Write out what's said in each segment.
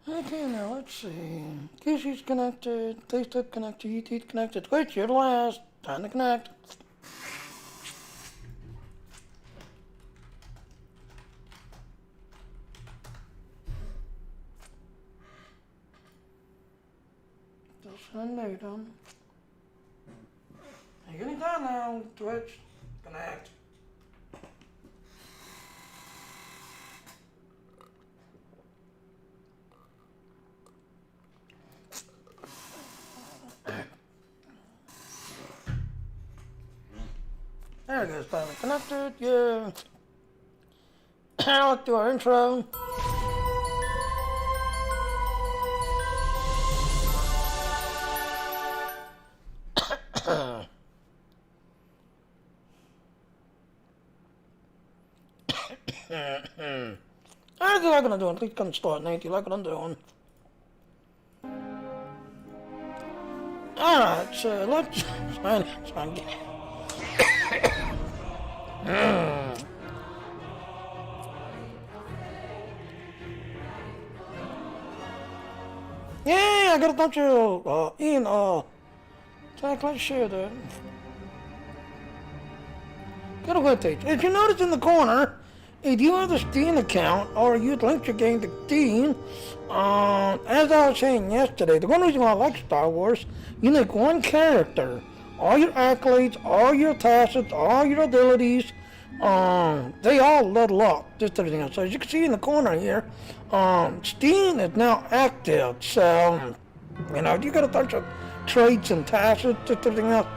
Okay, now let's see. Kishi's connected, Facebook connected, YouTube connected. Twitch, you're the last. Time to connect. Still sending them. Anytime now, Twitch, connect. There it goes, finally connected, yeah. Now let's do our intro. I think I'm gonna do it. At least gonna start 90 like what I'm doing. Alright, so let's sign in. Yeah, I got a bunch of Ian Jack, let's share that. Got a webpage. If you notice in the corner, if you have the Steam account or you'd link your game to Steam, as I was saying yesterday, the one reason why I like Star Wars, you make one character. All your accolades, all your tacits, all your abilities, they all level up. Just everything else. So as you can see in the corner here, Steam is now active. So, you got a bunch of traits and tacits, just everything else.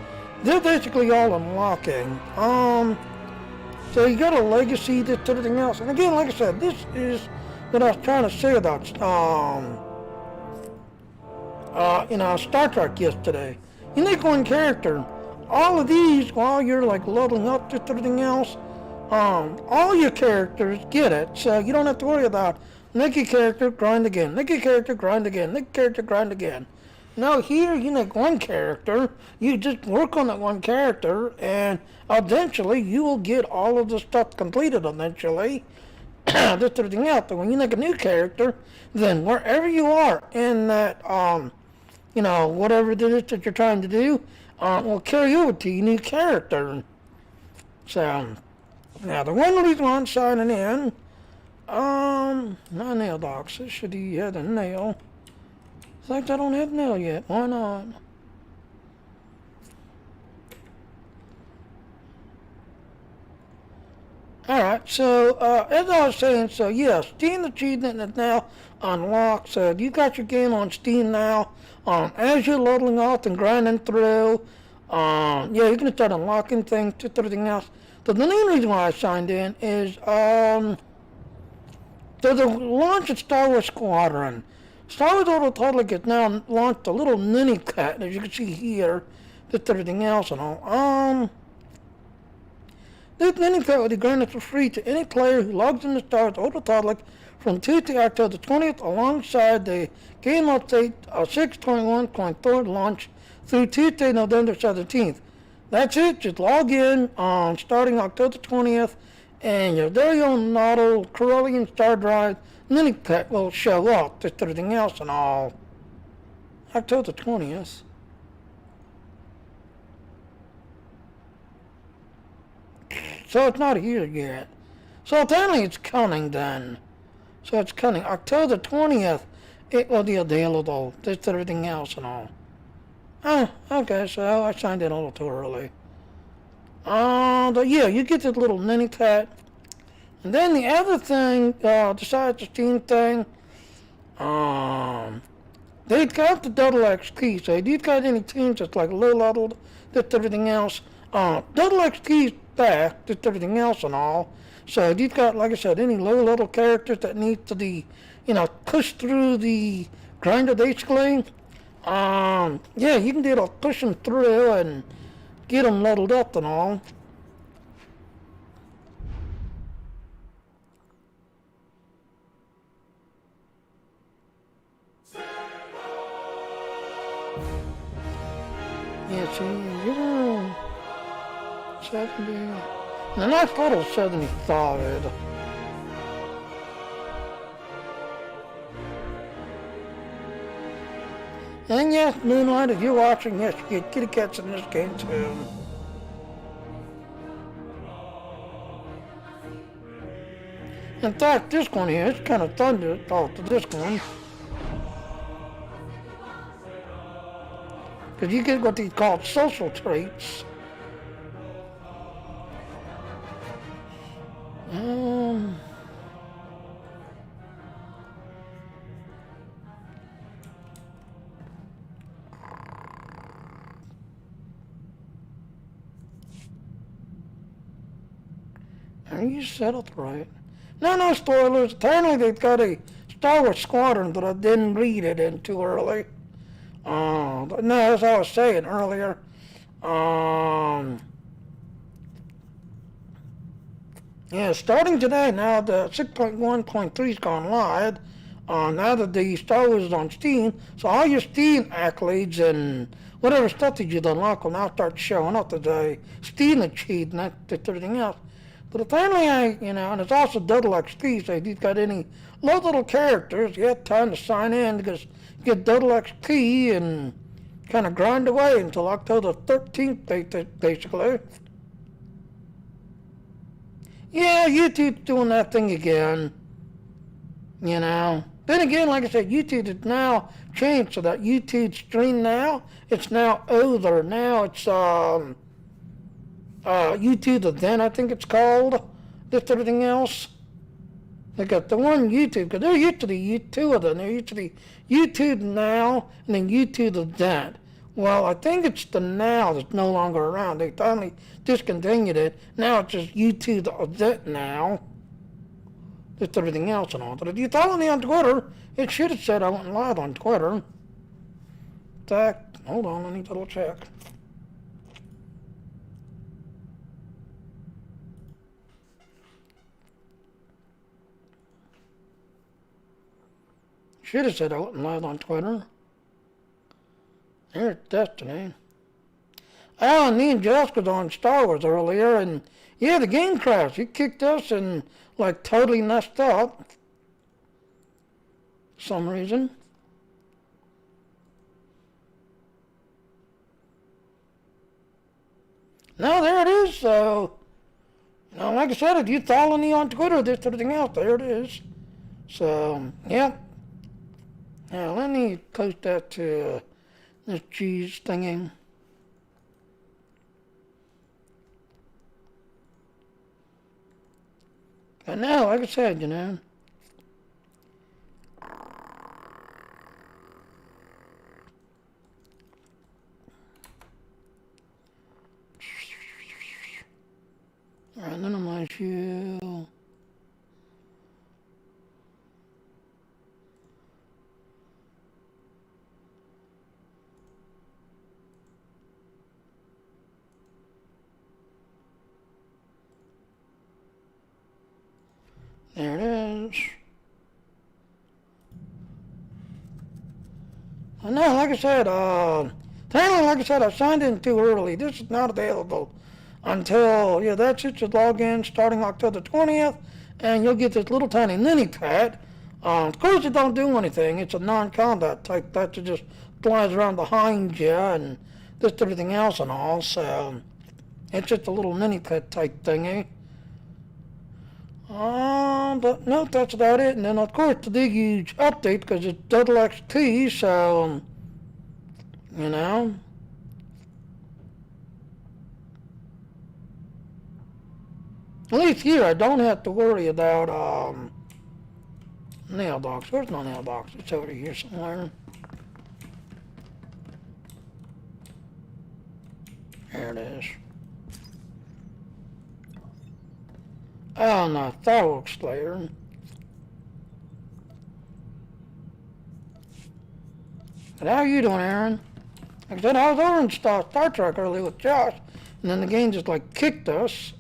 They're basically all unlocking. So you got a legacy, this, everything else. And again, like I said, this is what I was trying to say about, Star Trek yesterday. You make one character. All of these, while you're like leveling up, just everything else, all your characters get it. So you don't have to worry about make your character, grind again, make your character, grind again, make your character, grind again. Now here, you make one character, you just work on that one character, and eventually you will get all of the stuff completed eventually. Just everything else. But when you make a new character, then wherever you are in that, whatever it is that you're trying to do, will carry over to your new character. So, now the one reason why I'm signing in, my nail docs, this should be had a nail. Like I don't have nail yet. Why not? Alright, so as I was saying, so yeah, Steam achievement is now unlocked. So you got your game on Steam now. As you're leveling up and grinding through, you can start unlocking things, just everything else. So the main reason why I signed in is so the launch of Star Wars Squadron. Star Wars Old Republic has now launched a little mini cut, as you can see here, just everything else and all. This mini cut will be granted for free to any player who logs into Star Wars Old Republic from Tuesday, October 20th, alongside the game update 6.21.4 launch through Tuesday, November 17th. That's it. Just log in starting October 20th, and your very own model Corellian Star Drive mini cut will show up, just everything else and all. October 20th. So it's not here yet. So apparently it's coming then. So it's coming. October 20th, it will be available, just everything else and all. Oh, okay, so I signed in a little too early. But yeah, you get this little mini cut. And then the other thing, besides the Steam thing, they've got the double X key. So if you've got any teams that's like low leveled, just everything else, double X key's back, just everything else and all. So if you've got, like I said, any low level characters that need to be, pushed through the grinder basically, you can do it, push them through and get them leveled up and all. Yeah, see, you're 70. A nice little 75. And yes, Moonlight, if you're watching, yes, you get kitty cats in this game too. In fact, this one here, it's kind of thunder talk to this one. Because you get what they call social traits. Um, Are you settled right? No spoilers. Apparently they've got a Star Wars Squadron, but I didn't read it in too early. No, as I was saying earlier. Yeah, starting today, now the 6.1.3's gone live. Now that the Star Wars is on Steam, so all your Steam accolades and whatever stuff that you unlock will now start showing up today. Steam achievement, not everything else. But apparently, and it's also double XP, so if you've got any low little characters, you have time to sign in because you get double XP and kind of grind away until October 13th, basically. Yeah, YouTube's doing that thing again. Then again, like I said, YouTube has now changed so that YouTube stream now, it's now over. Now it's YouTube event, I think it's called. Just everything else. They got the one YouTube, because there used to be two of them. There used to be YouTube Now and then YouTube event. Well, I think it's the Now that's no longer around. They finally discontinued it. Now it's just YouTube event now. Just everything else and all. But if you follow me on Twitter, it should have said I went live on Twitter. In fact, hold on, I need to double check. Should have said I went live on Twitter. Here's Destiny. Oh, and me and Josh was on Star Wars earlier, and yeah, the game crashed. It kicked us and like totally messed up. For some reason. No, there it is. So, like I said, if you follow me on Twitter, this everything else, there it is. So, yeah. Now, let me post that to this cheese thingy. And now, like I said, Alright, none of my shoe. There it is. I know, like I said, apparently, like I said, I signed in too early. This is not available until, that's it. You log in starting October 20th, and you'll get this little tiny mini pad. Of course, it don't do anything. It's a non-combat type that just flies around behind you and just everything else and all. So it's just a little mini pad type thingy. But no, that's about it. And then, of course, the big huge update because it's double XP, so, At least here, I don't have to worry about, nail box. Where's my nail box? It's over here somewhere. There it is. Oh, no, fireworks slayer. But how are you doing, Aaron? Like I said, I was over in Star Trek earlier with Josh, and then the game just, kicked us.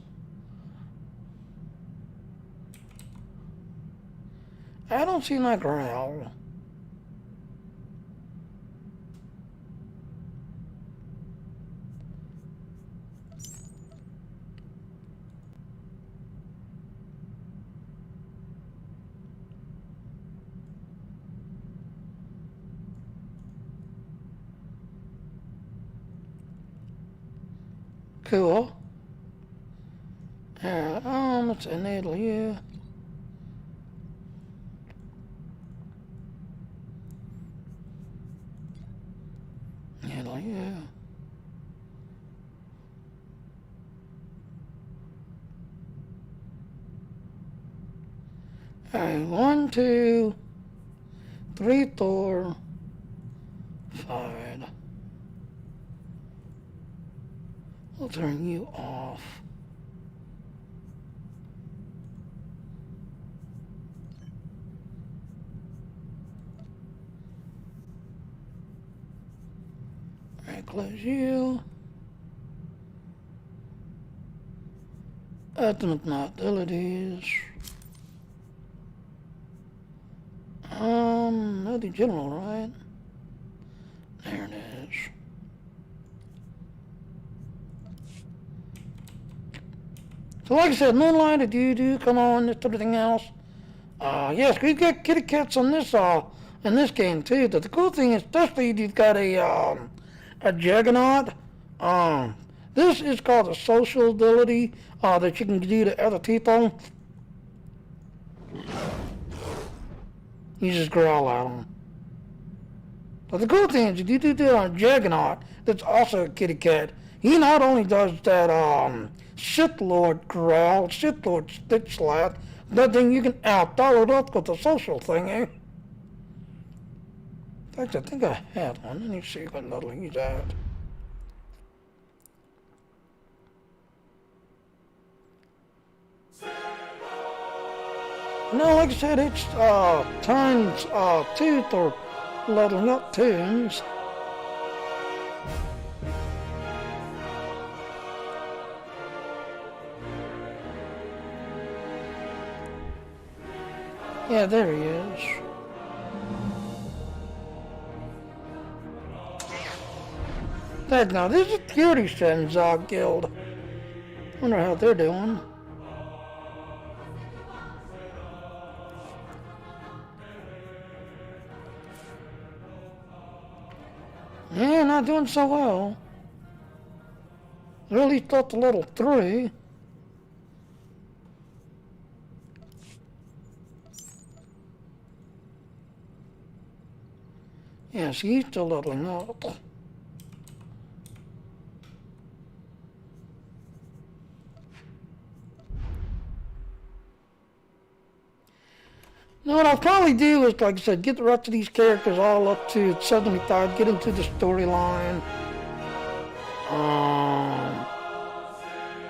I don't see my growl. Cool. Alright, let's enable you. Enable you. Alright, 1, 2, 3, 4, 5. We'll turn you off. Alright, close you. Ultimate abilities. Nothing general, right? There it is. So like I said, Moonlight, do come on, this everything else. Yes, we've got kitty cats on this in this game too. But the cool thing is, especially you've got a Juggernaut. This is called a social ability that you can do to other people. You just growl at them. But the cool thing is, if you do that on a Juggernaut, that's also a kitty cat, he not only does that Sith Lord growl, Sith Lord stick slap, but then you can out-dollar it up with the social thing, eh? In fact, I think I had one. Let me see what level he's at. No, like I said, it's times 2 for leveling up tunes. Yeah, there he is. That now, this is Purity Sins Guild. Wonder how they're doing. Yeah, not doing so well. Really thought the level 3. Yes, he's still leveling up. Now what I'll probably do is, like I said, get the rest of these characters all up to 75, get into the storyline.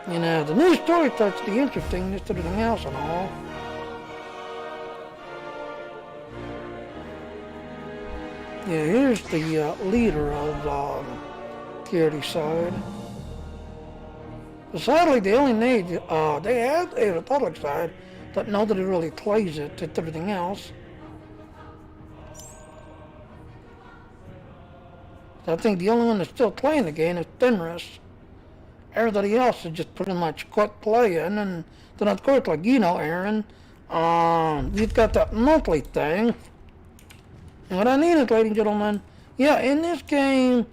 You know, the new story starts to be interesting, just everything else and all. Yeah, here's the leader of Purity side. But sadly, they only need, they have a Republic side, but nobody really plays it. It's everything else. I think the only one that's still playing the game is Fenris. Everybody else is just pretty much quit playing, and then of course, like you know, Aaron, you've got that monthly thing. And what I need is, ladies and gentlemen, yeah, in this game,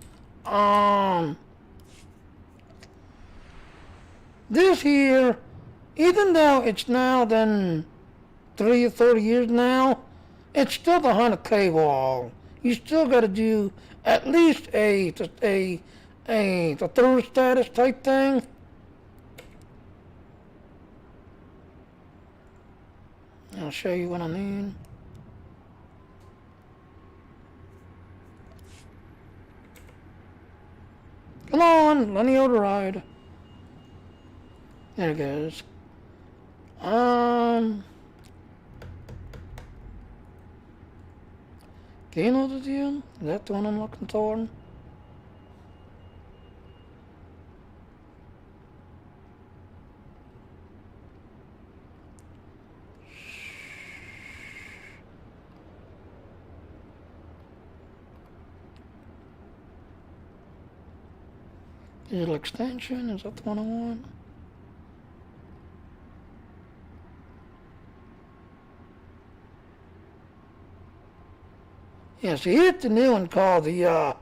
this here, even though it's now been 30 or 30 years now, it's still behind a paywall. You still got to do at least a third status type thing. I'll show you what I mean. Come on, let me override. There it goes. Game of the deal? Is that the one I'm looking for? Digital extension, is that the one I want? Yeah, so here's the new one called the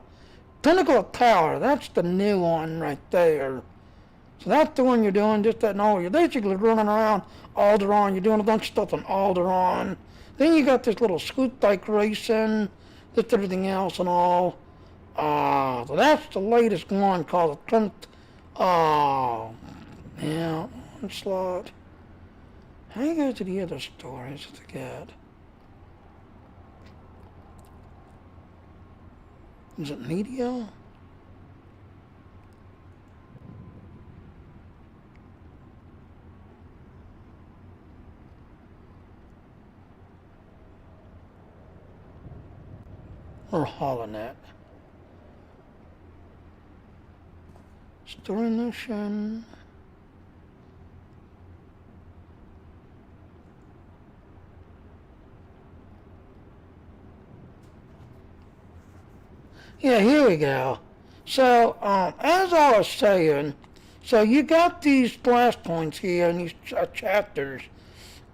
Pinnacle of Power. That's the new one right there. So that's the one you're doing, just that and all. You're basically running around Alderaan. You're doing a bunch of stuff on Alderaan. Then you got this little scoot bike racing, just everything else and all. So that's the latest one called the Trent, yeah, Onslaught. How do you go to the other stories to get? Is it media? Or Holonet? Story Nation. Yeah, here we go. So, as I was saying, so you got these flashpoints here in these chapters.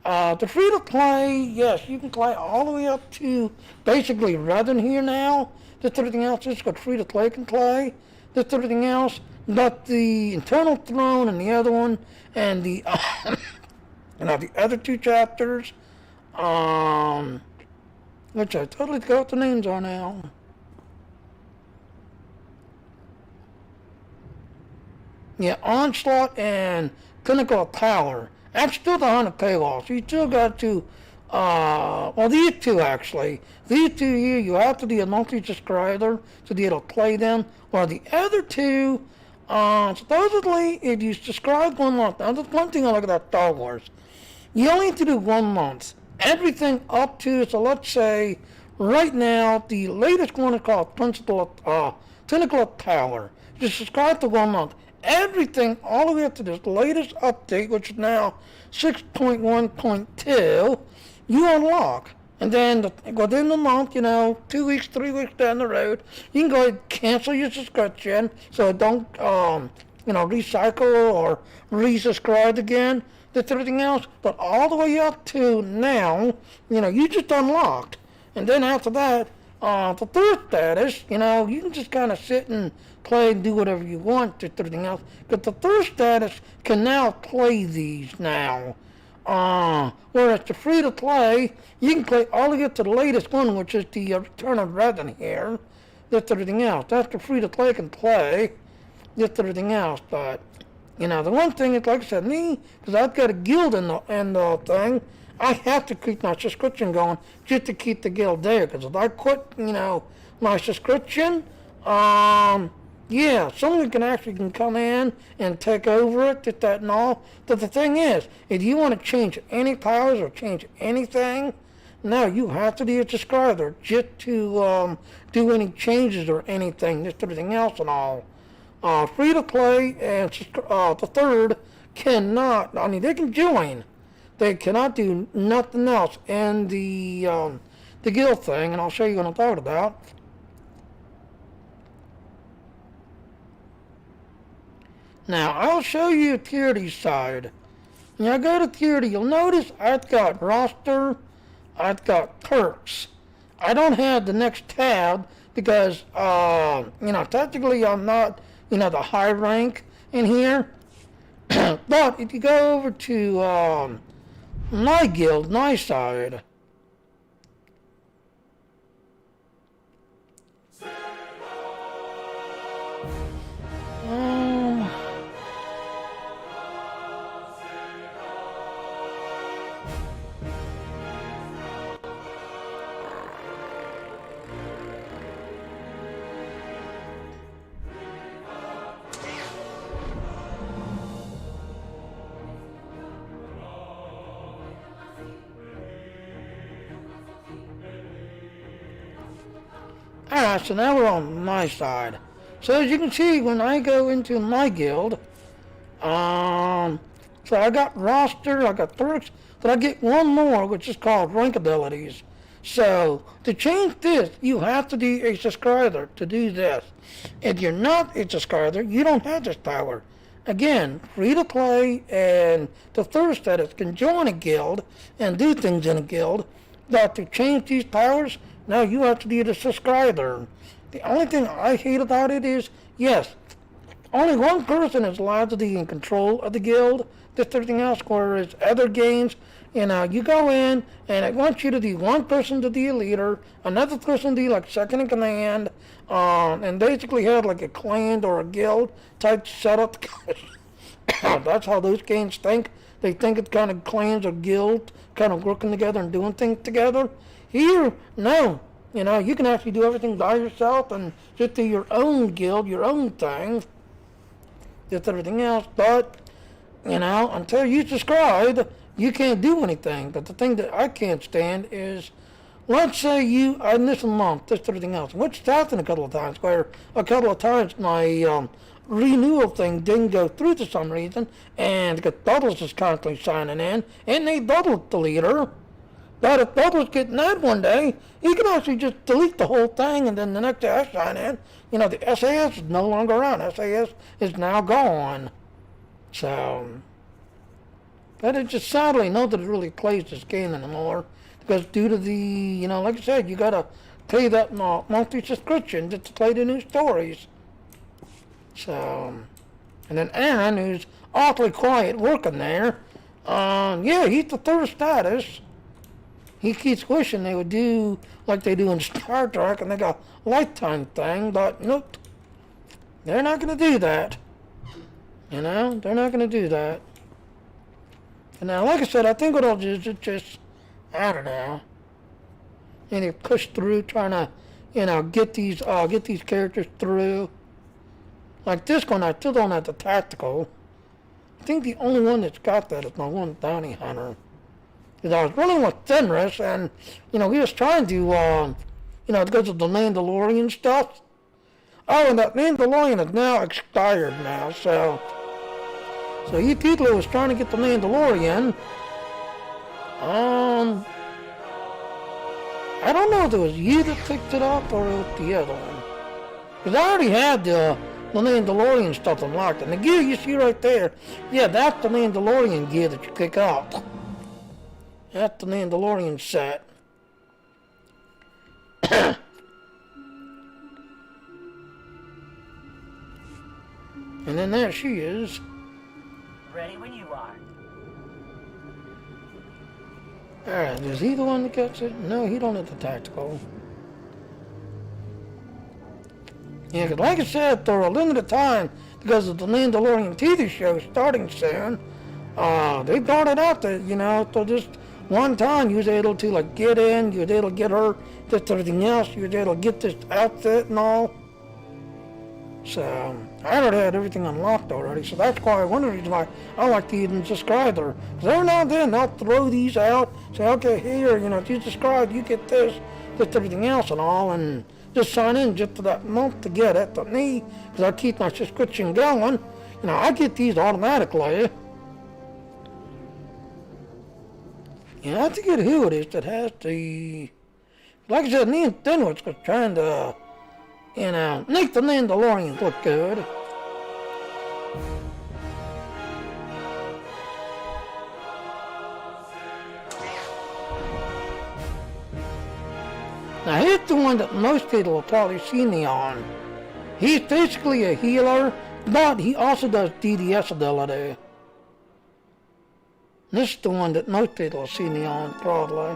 The free-to-play, yes, you can play all the way up to basically Redden here now. Just everything else is got free-to-play can play. Just everything else. But the Internal Throne and the other one, and the, the other two chapters, which I totally forgot what the names are now. Yeah, Onslaught and Clinical Tower. That's still the 100 paywall, so you still got to, these two actually. These two here, you have to be a monthly subscriber to be able to play them. While the other two, supposedly, if you subscribe 1 month, now that's one thing I like about Star Wars. You only have to do 1 month. Everything up to, so let's say, right now, the latest one is called Clinical Tower. You subscribe to 1 month. Everything all the way up to this latest update, which is now 6.1.2, you unlock. And then within the month, 2 weeks, 3 weeks down the road, you can go ahead and cancel your subscription so it don't, recycle or resubscribe again. That's everything else. But all the way up to now, you just unlocked. And then after that, the third status, you can just kind of sit and play and do whatever you want to everything else. But the third status can now play these now. Whereas the free to play, you can play all the way up to the latest one, which is the Return of Redden here. That's everything else. That's the free to play can play. That's everything else. But, the one thing is, like I said, me, because I've got a guild in the thing, I have to keep my subscription going just to keep the guild there. Because if I quit, my subscription, someone can come in and take over it, just that and all. But the thing is, if you want to change any powers or change anything, no, you have to be a subscriber just to do any changes or anything, just everything else and all. Free to play and the third cannot. They can join. They cannot do nothing else in the guild thing, and I'll show you what I'm talking about. Now, I'll show you Purity side. When I go to Purity, you'll notice I've got roster, I've got perks. I don't have the next tab because, technically I'm not, the high rank in here. But if you go over to my guild, my side, Alright, so now we're on my side. So as you can see, when I go into my guild, so I got roster, I got perks, but I get one more, which is called rank abilities. So to change this, you have to be a subscriber to do this. If you're not a subscriber, you don't have this power. Again, free to play, and the third status can join a guild and do things in a guild. But to change these powers, now you have to be a subscriber. The only thing I hate about it is, yes, only one person is allowed to be in control of the guild. Just everything else, whereas other games, you go in and it wants you to be one person to be a leader, another person to be like second in command, and basically have like a clan or a guild type setup. That's how those games think. They think it's kind of clans or guilds kind of working together and doing things together. Here, no. You can actually do everything by yourself and just do your own guild, your own thing. Just everything else. But, until you subscribe, you can't do anything. But the thing that I can't stand is, let's say in this month, just everything else, which has happened a couple of times, where a couple of times my renewal thing didn't go through for some reason, and because Bubbles is constantly signing in, and they doubled the leader. But if Bubbles getting that one day, he can actually just delete the whole thing, and then the next day I sign in, the SAS is no longer around. SAS is now gone. So, but it just sadly nobody really plays this game anymore, because due to the, like I said, you gotta pay that monthly subscription just to play the new stories. So, and then Aaron, who's awfully quiet working there, he's the third status. He keeps wishing they would do like they do in Star Trek and they got a lifetime thing, but nope. They're not going to do that. They're not going to do that. And now, like I said, I think what I'll do is just, I don't know, push through, trying to, get these characters through. Like this one, I still don't have the tactical. I think the only one that's got that is my one bounty hunter. Because I was running with Fenris, and, he was trying to, because of the Mandalorian stuff. Oh, and that Mandalorian is now expired now, so you people who was trying to get the Mandalorian, I don't know if it was you that picked it up, or it was the other one. Because I already had the Mandalorian stuff unlocked, and the gear you see right there, that's the Mandalorian gear that you pick up. That's the Mandalorian set. And then there she is. Ready when you are. Alright, is he the one that gets it? No, he don't have the tactical. Yeah, because like I said, for a limited time, because of the Mandalorian TV show starting soon, they brought it out that, so just one time you was able to get in, you was able to get her, just everything else, you was able to get this outfit and all. So I already had everything unlocked already, so that's why one of the reasons why I like to even subscribe to her. Because every now and then they'll throw these out, say, okay, here, if you subscribe, you get this, just everything else and all, and just sign in just for that month to get it. But me, because I keep my subscription going, I get these automatically. I have to get who it is that has the, like I said, me and Thinwitz was trying to, make the Mandalorians look good. Now here's the one that most people will probably see me on. He's basically a healer, but he also does DDS ability. This is the one that most people will see me on, probably.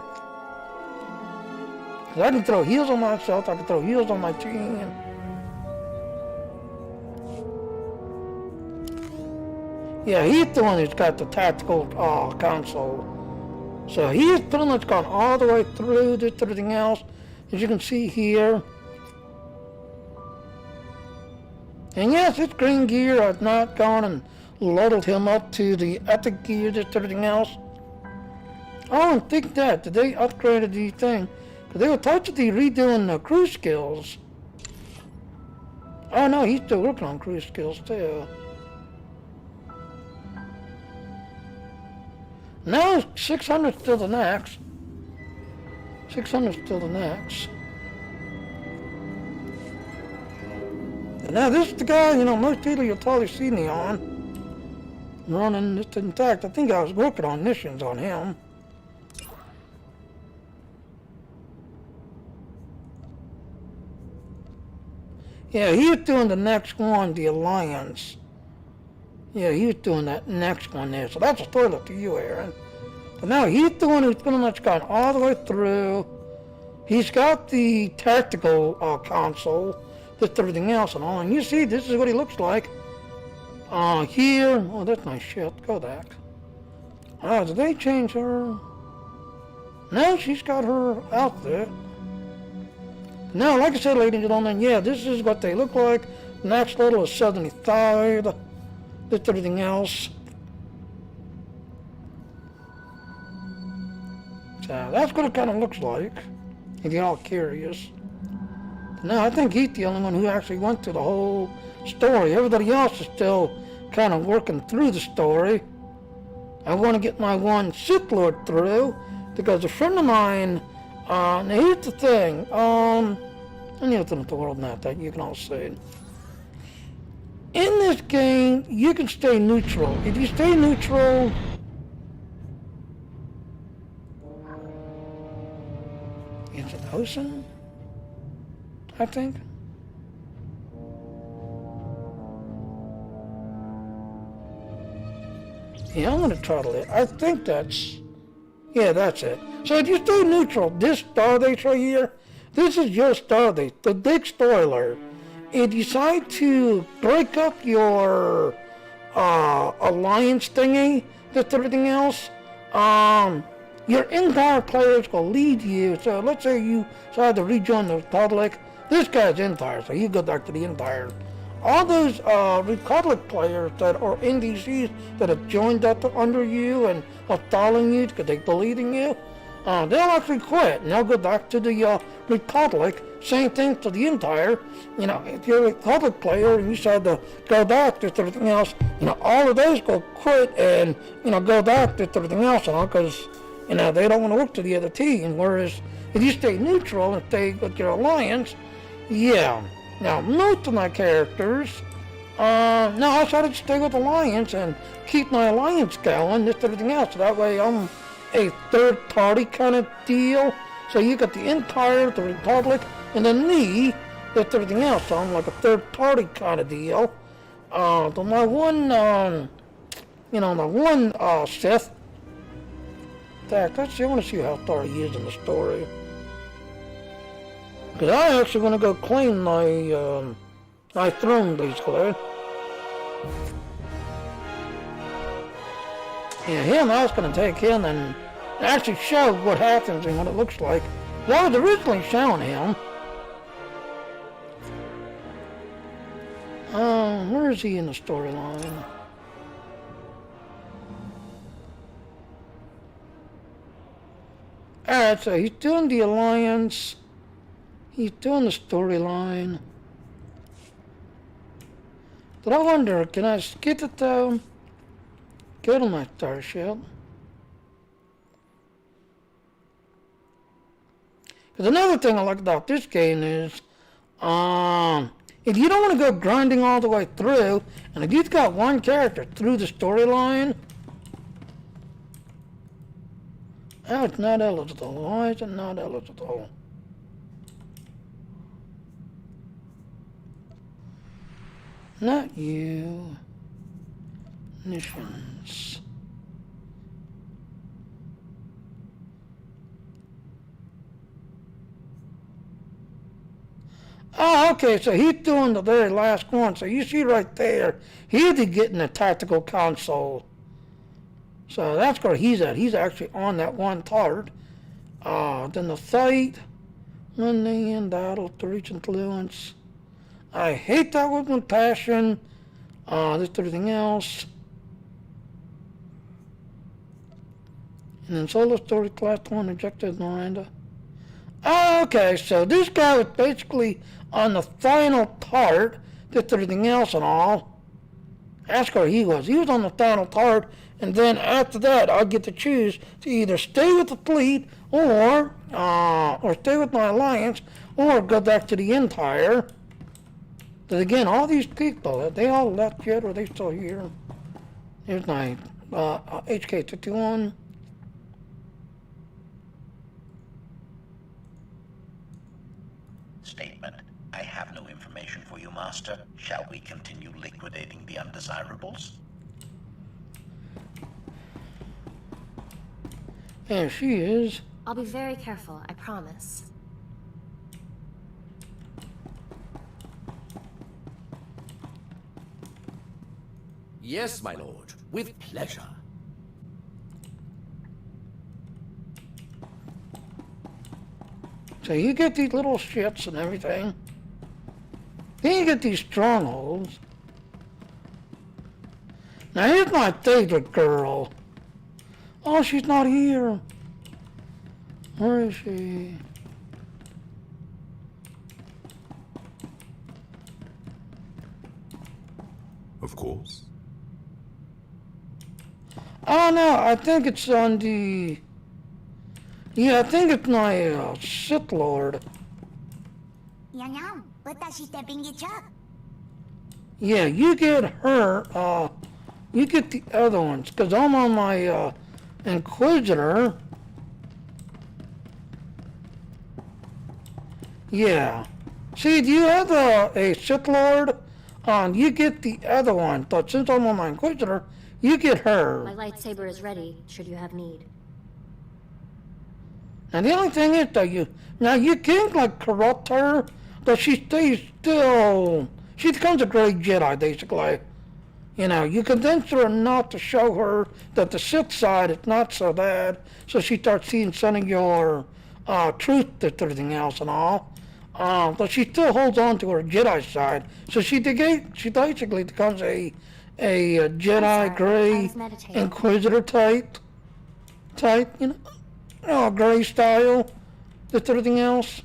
Because I can throw heals on myself, I can throw heals on my team. Yeah, he's the one who's got the tactical console. So he's pretty much gone all the way through just everything else, as you can see here. And yes, this green gear, I've not gone and leveled him up to the epic gear, just everything else. I don't think that they upgraded the thing, because they were supposed to be redoing the crew skills. Oh no, he's still working on crew skills too. No, 600 still the next. 600 still the next. And now this is the guy, most people you'll probably see me on. Running this, in fact, I think I was working on missions on him. Yeah, he was doing the next one, the Alliance. Yeah, he was doing that next one there. So that's a spoiler to you, Aaron. But now he's pretty much gone all the way through. He's got the tactical console, just everything else and all. And you see, this is what he looks like. Here, oh, that's my shit. Go back. Oh, did they change her? No, she's got her outfit. Now, like I said, ladies and gentlemen, yeah, this is what they look like. Next level is 75. Just everything else. So that's what it kind of looks like, if you're all curious. Now, I think he's the only one who actually went through the whole story. Everybody else is still kind of working through the story. I want to get my one Sith Lord through, because a friend of mine, now here's the thing, I need to look at the world map that you can all see. In this game, you can stay neutral. If you stay neutral, it's an ocean, I think. Yeah, I'm gonna try to live. I think that's, yeah, that's it. So if you stay neutral, this starbase right here, this is your starbase. The big spoiler. If you decide to break up your alliance thingy, just everything else, your entire players will lead you. So let's say you decide to rejoin the Republic. This guy's Empire, so you go back to the Empire. All those Republic players that are NDCs that have joined up under you and are following you because they believe in you, they'll actually quit and they'll go back to the Republic. Same thing to the Empire. You know, if you're a Republic player and you decide to go back to everything else, you know, all of those will quit and, you know, go back to everything else, you know, because, you know, they don't want to work to the other team. Whereas if you stay neutral and stay with your alliance, yeah. Now, most of my characters, no, I decided to stay with Alliance and keep my Alliance going, just everything else. So that way I'm a third party kind of deal. So you got the Empire, the Republic, and then me, just everything else. So I'm like a third party kind of deal. But my one, you know, my one Sith, in fact, let's see, I want to see how far he is in the story. Because I actually want to go claim my throne, basically. Yeah, him, I was going to take him and actually show what happens and what it looks like. I was originally showing him. Where is he in the storyline? Alright, so he's doing the Alliance. He's doing the storyline. But I wonder, can I skip it though? Go to my starship. Because another thing I like about this game is, if you don't want to go grinding all the way through, and if you've got one character through the storyline, oh, it's not eligible. Why is it not eligible? Not you. Missions. Oh, okay, so he's doing the very last one. So you see right there, he's getting the tactical console. So that's where he's at. He's actually on that one part. Then the fight, when they in battle to reach influence. I hate that with my passion. Just everything else. And then solo story class 1 rejected Miranda. Oh, okay, so this guy was basically on the final part, just everything else and all. That's where he was. He was on the final part, and then after that, I get to choose to either stay with the fleet or stay with my alliance, or go back to the Empire. But again, all these people, they all left yet, or are they still here? Here's my HK-51. Statement. I have no information for you, Master. Shall we continue liquidating the undesirables? There she is. I'll be very careful, I promise. Yes, my lord. With pleasure. So you get these little shits and everything. Then you get these strongholds. Now here's my favorite girl. Oh, she's not here. Where is she? Of course. Oh no, I think it's on the... Yeah, I think it's my Sith Lord. Yeah, you get her, you get the other ones, because I'm on my Inquisitor. Yeah. See, do you have a Sith Lord? You get the other one, but since I'm on my Inquisitor, you get her. My lightsaber is ready, should you have need. And the only thing is that you can like corrupt her, but she stays still, she becomes a great Jedi basically. You know, you convince her not to show her that the Sith side is not so bad, so she starts seeing some of your truth to everything else and all. But she still holds on to her Jedi side, so she basically becomes a Jedi Grey Inquisitor type, you know, Grey style, just everything else.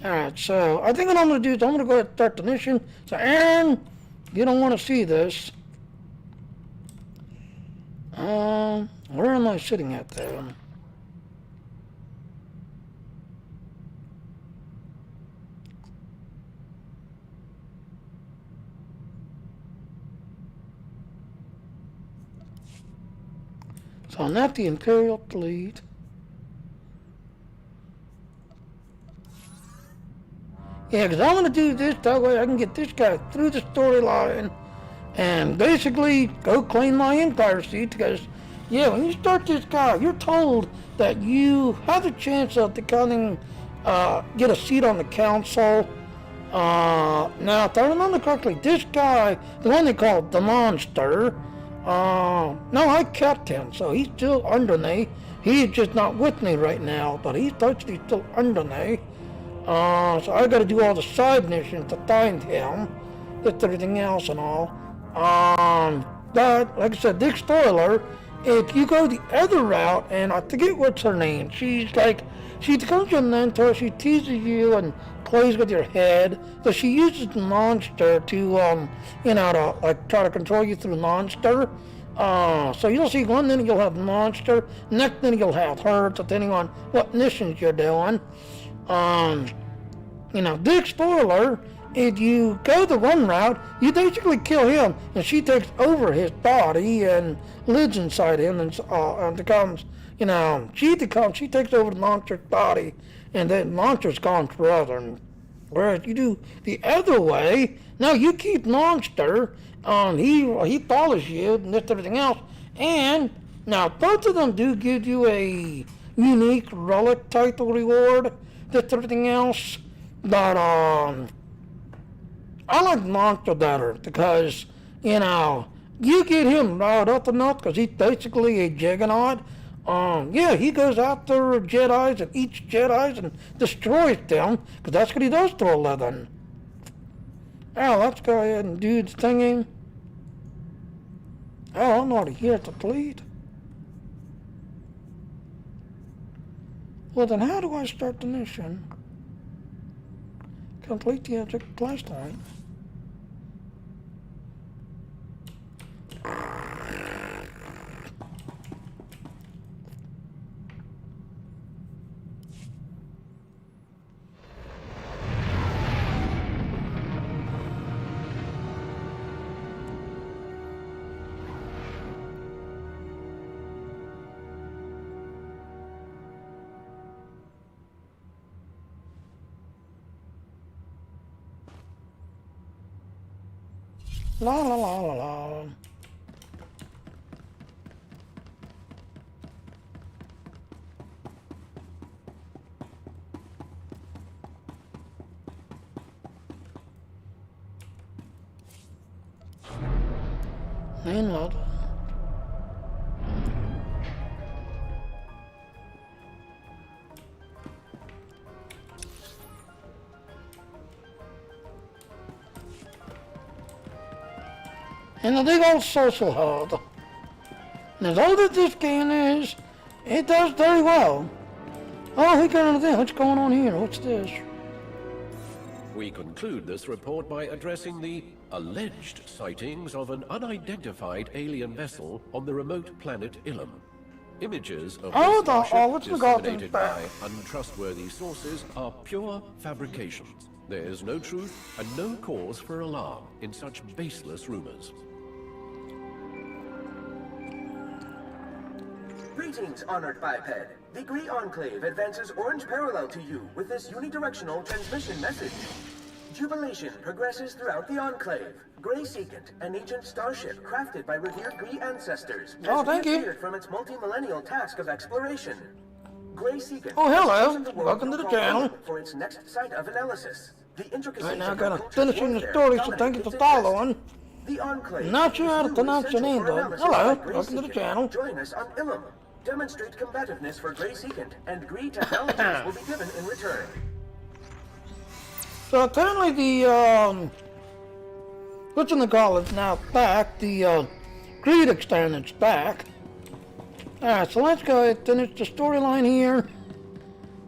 Alright, so I think what I'm going to do is I'm going to go ahead and start the mission. So Aaron, you don't want to see this. Where am I sitting at though? So I'm at the Imperial Fleet. Yeah, because I'm going to do this, that way I can get this guy through the storyline and basically go claim my Empire seat, because, yeah, when you start this guy, you're told that you have a chance of becoming, get a seat on the council. Now, if I remember correctly, this guy, the one they call the Monster, no, I kept him, so he's still under me. He's just not with me right now, but he's actually still under me. So I gotta do all the side missions to find him, just everything else and all. But, like I said, big spoiler, if you go the other route, and I forget what's her name, she becomes your mentor, she teases you and plays with your head, so she uses the monster to, you know, to, like, try to control you through monster. So you'll see one minute you'll have the monster, next minute you'll have her, depending on what missions you're doing. You know, big spoiler, if you go the one route, you basically kill him, and she takes over his body and lives inside him, and becomes, you know, she takes over the monster's body, and then monster's gone forever. And whereas you do the other way, now you keep monster, he follows you and this everything else, and now both of them do give you a unique relic type of reward, this everything else, but I like Monster better because, you know, you get him riled up enough because he's basically a juggernaut. Yeah, he goes after Jedis and eats Jedis and destroys them because that's what he does for a living. Now, let's go ahead and do the thingy. Oh, I'm already here at the fleet. Well, then how do I start the mission? Complete the object last time. La la la la la. Main load. And the big old social hub. And as old as this game is, it does very well. Oh, we got another thing. What's going on here? What's this? We conclude this report by addressing the alleged sightings of an unidentified alien vessel on the remote planet Ilum. Images of Oh, this starship what's the goddamn disseminated back? by untrustworthy sources are pure fabrications. There is no truth and no cause for alarm in such baseless rumors. Greetings, honored biped. The Gree Enclave advances Orange Parallel to you with this unidirectional transmission message. Jubilation progresses throughout the Enclave. Grey Secant, an ancient starship crafted by revered Gree ancestors, Oh, has thank you. reappeared from its multi-millennial task of exploration. Grey Secant Oh, hello. has chosen the world Welcome to the call channel. Earth for its next site of analysis. The intricacies Right now, I of got our to culture's finishing the warfare story, so dominate thank you for its interest. following. The Enclave Not sure how to is pronounce your essential name, for though. analysis Hello, by Grey welcome to the Secant. channel. Join us on Ilum. Demonstrate combativeness for Grey Secant, and Gree technologies will be given in return. So apparently the, whatchamacallit's now back. The, Greed extended's back. Alright, so let's go ahead and finish the storyline here.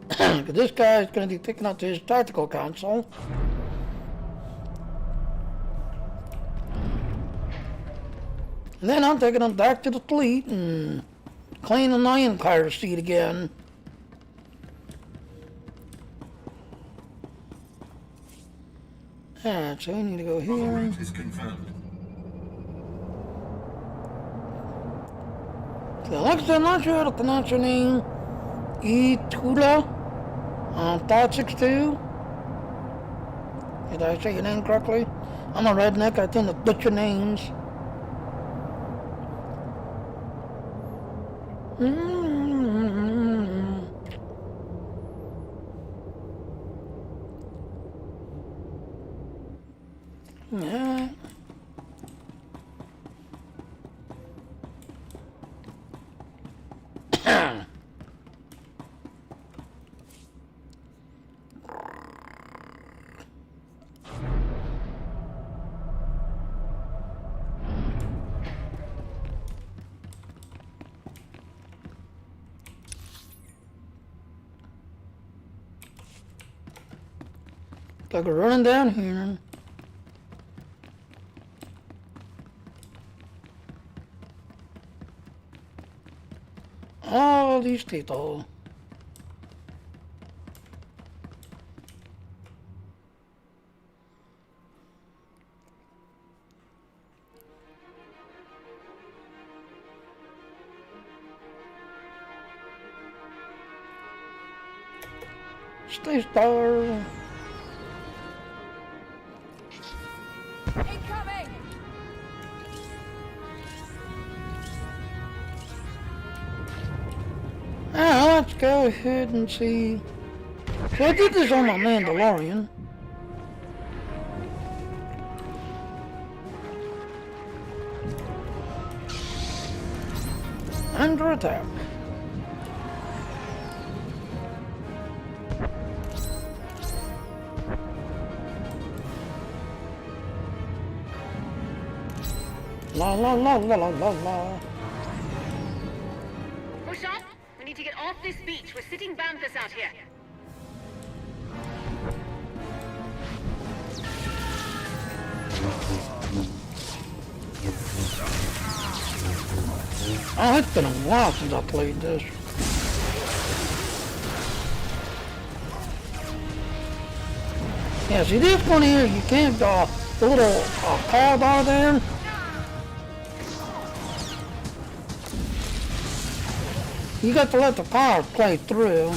Because this guy's going to be picking up his tactical console. And then I'm taking him back to the fleet and clean the Nine car seat again. Alright, so we need to go here. Route is confirmed. So like I said, I'm not sure how to pronounce your name. Tula. 562. Did I say your name correctly? I'm a redneck, I tend to butcher names. Yeah. Like we're running down here. All these people. Stay star. Incoming! Let's go ahead and see. So I did this on my Mandalorian. Under attack. La la la la la la la. Push up! We need to get off this beach. We're sitting banthas out here. Oh, it's been a while since I played this. Yeah, see this one here, you can't, the little power bar there. You got to let the power play through.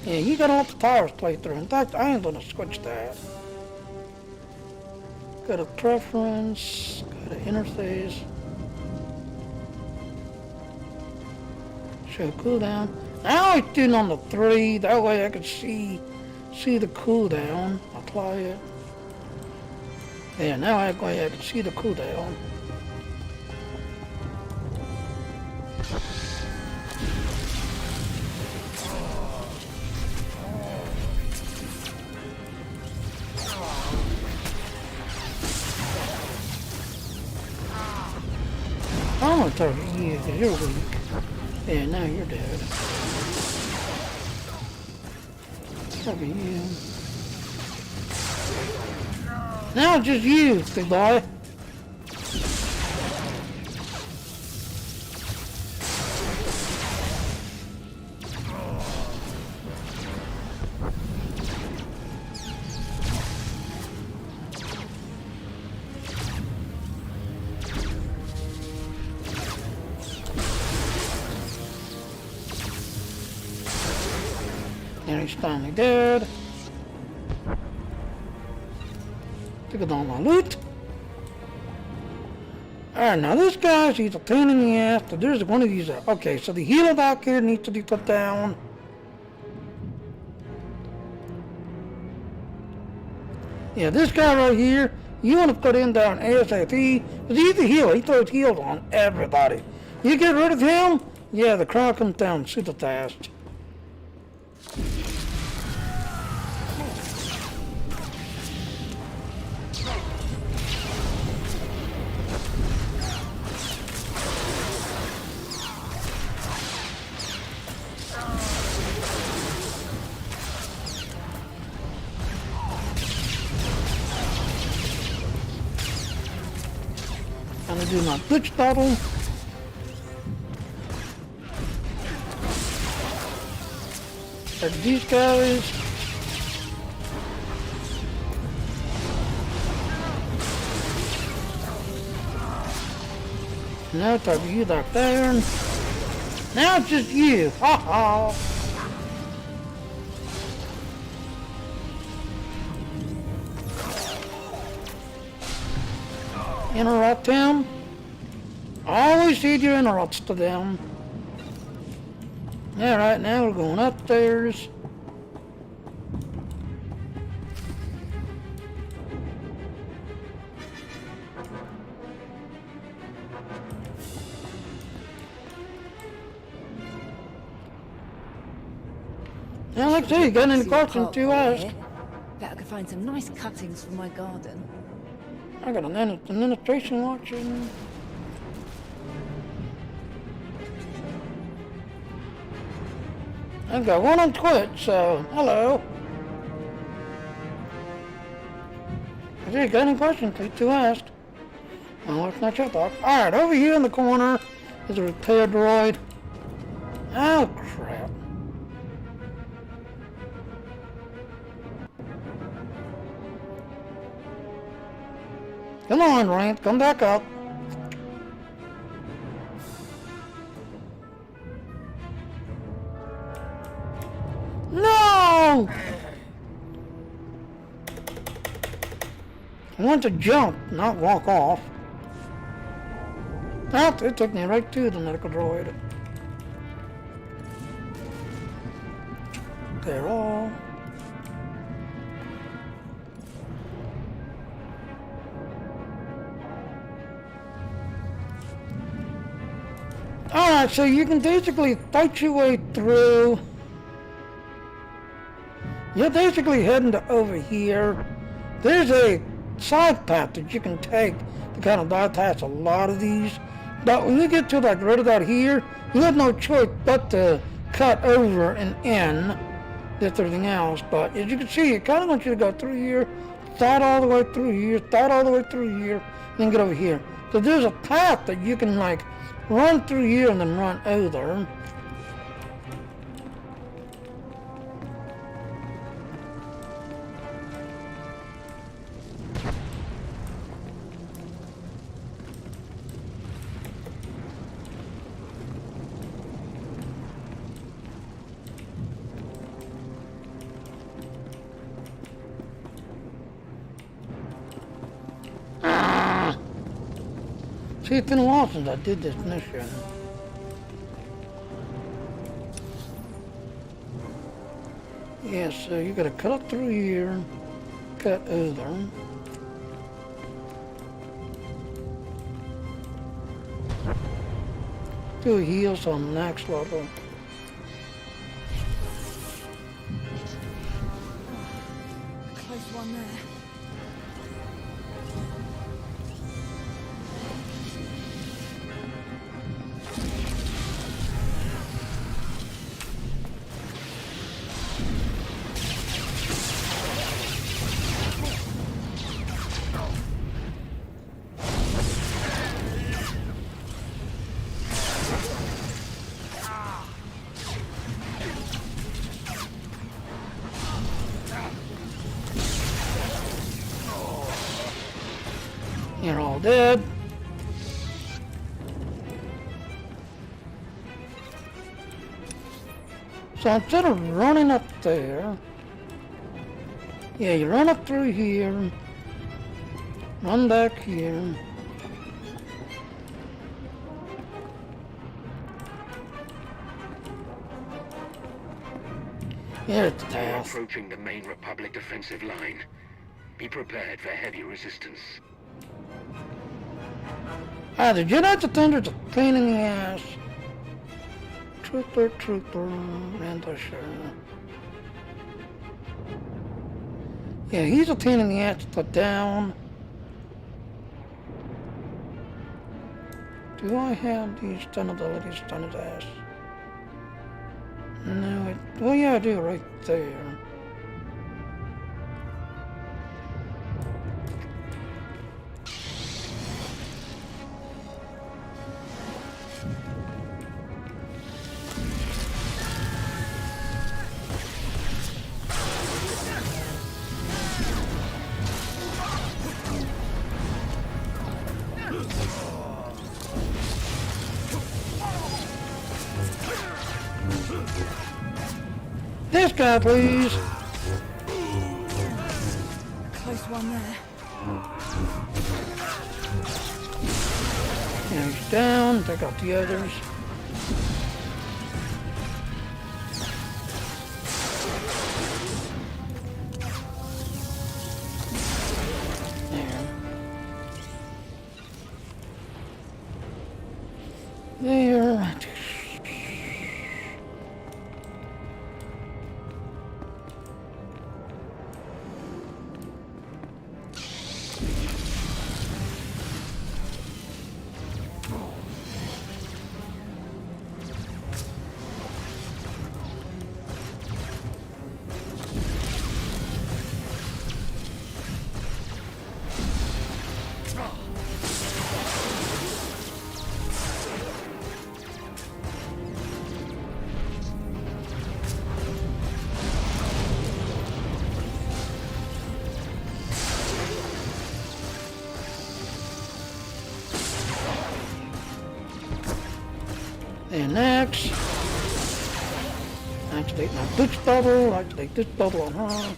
Yeah, you gotta let the tires play through. In fact, I ain't gonna switch that. Go to preference, go to interface. Show cooldown. Now it's doing on the 3, that way I can see the cooldown. Apply it. Yeah, now I can see the cooldown. I'm gonna target you because you're weak. Yeah, now you're dead. Target you. Now it's just you, big boy. And he's finally dead. Look at all my loot. Alright, now this guy's, he's a pain in the ass, but there's one of these. Okay, so the healer back here needs to be put down. Yeah, this guy right here, you want to put him down ASAP, because he's the healer. He throws heals on everybody. You get rid of him, yeah, the crowd comes down super fast. I'm gonna do my glitch battle. Like these guys. Now it's over you back there. Now it's just you. Ha ha. Interrupt him. Always feed your interrupts to them. Yeah, right now we're going upstairs. Now, like I say, you got any questions to ask? Bet I could find some nice cuttings for my garden. I got an administration watching. I got one on Twitch, so hello. If you got any questions to ask, well, it's not your talk. Alright, over here in the corner is a repair droid. Oh, crap. Come on, Rant, come back up. No! I want to jump, not walk off. Oh, it took me right to the medical droid. They're all. Alright, so you can basically fight your way through. You're basically heading to over here. There's a side path that you can take to kind of bypass a lot of these. But when you get to like right about here, you have no choice but to cut over and in with everything else. But as you can see, it kind of wants you to go through here, start all the way through here, start all the way through here, then get over here. So there's a path that you can like run through here and then run over. See, it's been a while since I did this mission. Yeah, so you gotta cut up through here, cut over. Do heals on next level. Close one there. You're all dead. So instead of running up there, yeah, you run up through here, run back here. Yeah, it's We're tough. approaching the main Republic defensive line. Be prepared for heavy resistance. Ah, the Jedi Defender's a pain in the ass. Trooper, and the sure. Yeah, he's a pain in the ass to put down. Do I have these stun abilities stun his ass? No, well, yeah, I do right there. This guy, please. Close one there. And he's down. Take out the others. There. There. And next, activate my boots bubble, activate this bubble on her.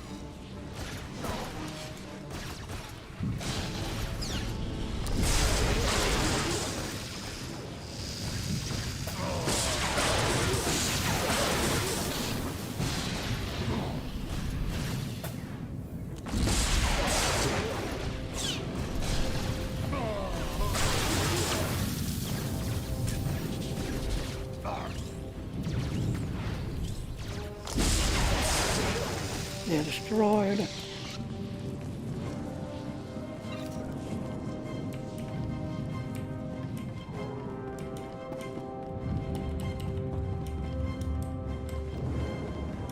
They're destroyed.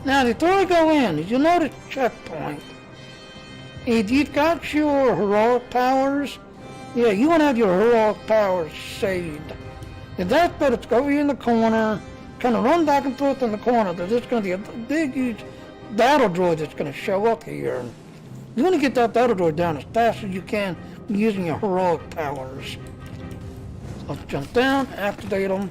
Now, before we go in, did you notice checkpoint? If you've got your heroic powers, yeah, you want to have your heroic powers saved. If that's but it's over here in the corner, kind of run back and forth in the corner, there's just going to be a big, huge battle droid that's going to show up here. You want to get that battle droid down as fast as you can using your heroic powers. Let's jump down, activate them.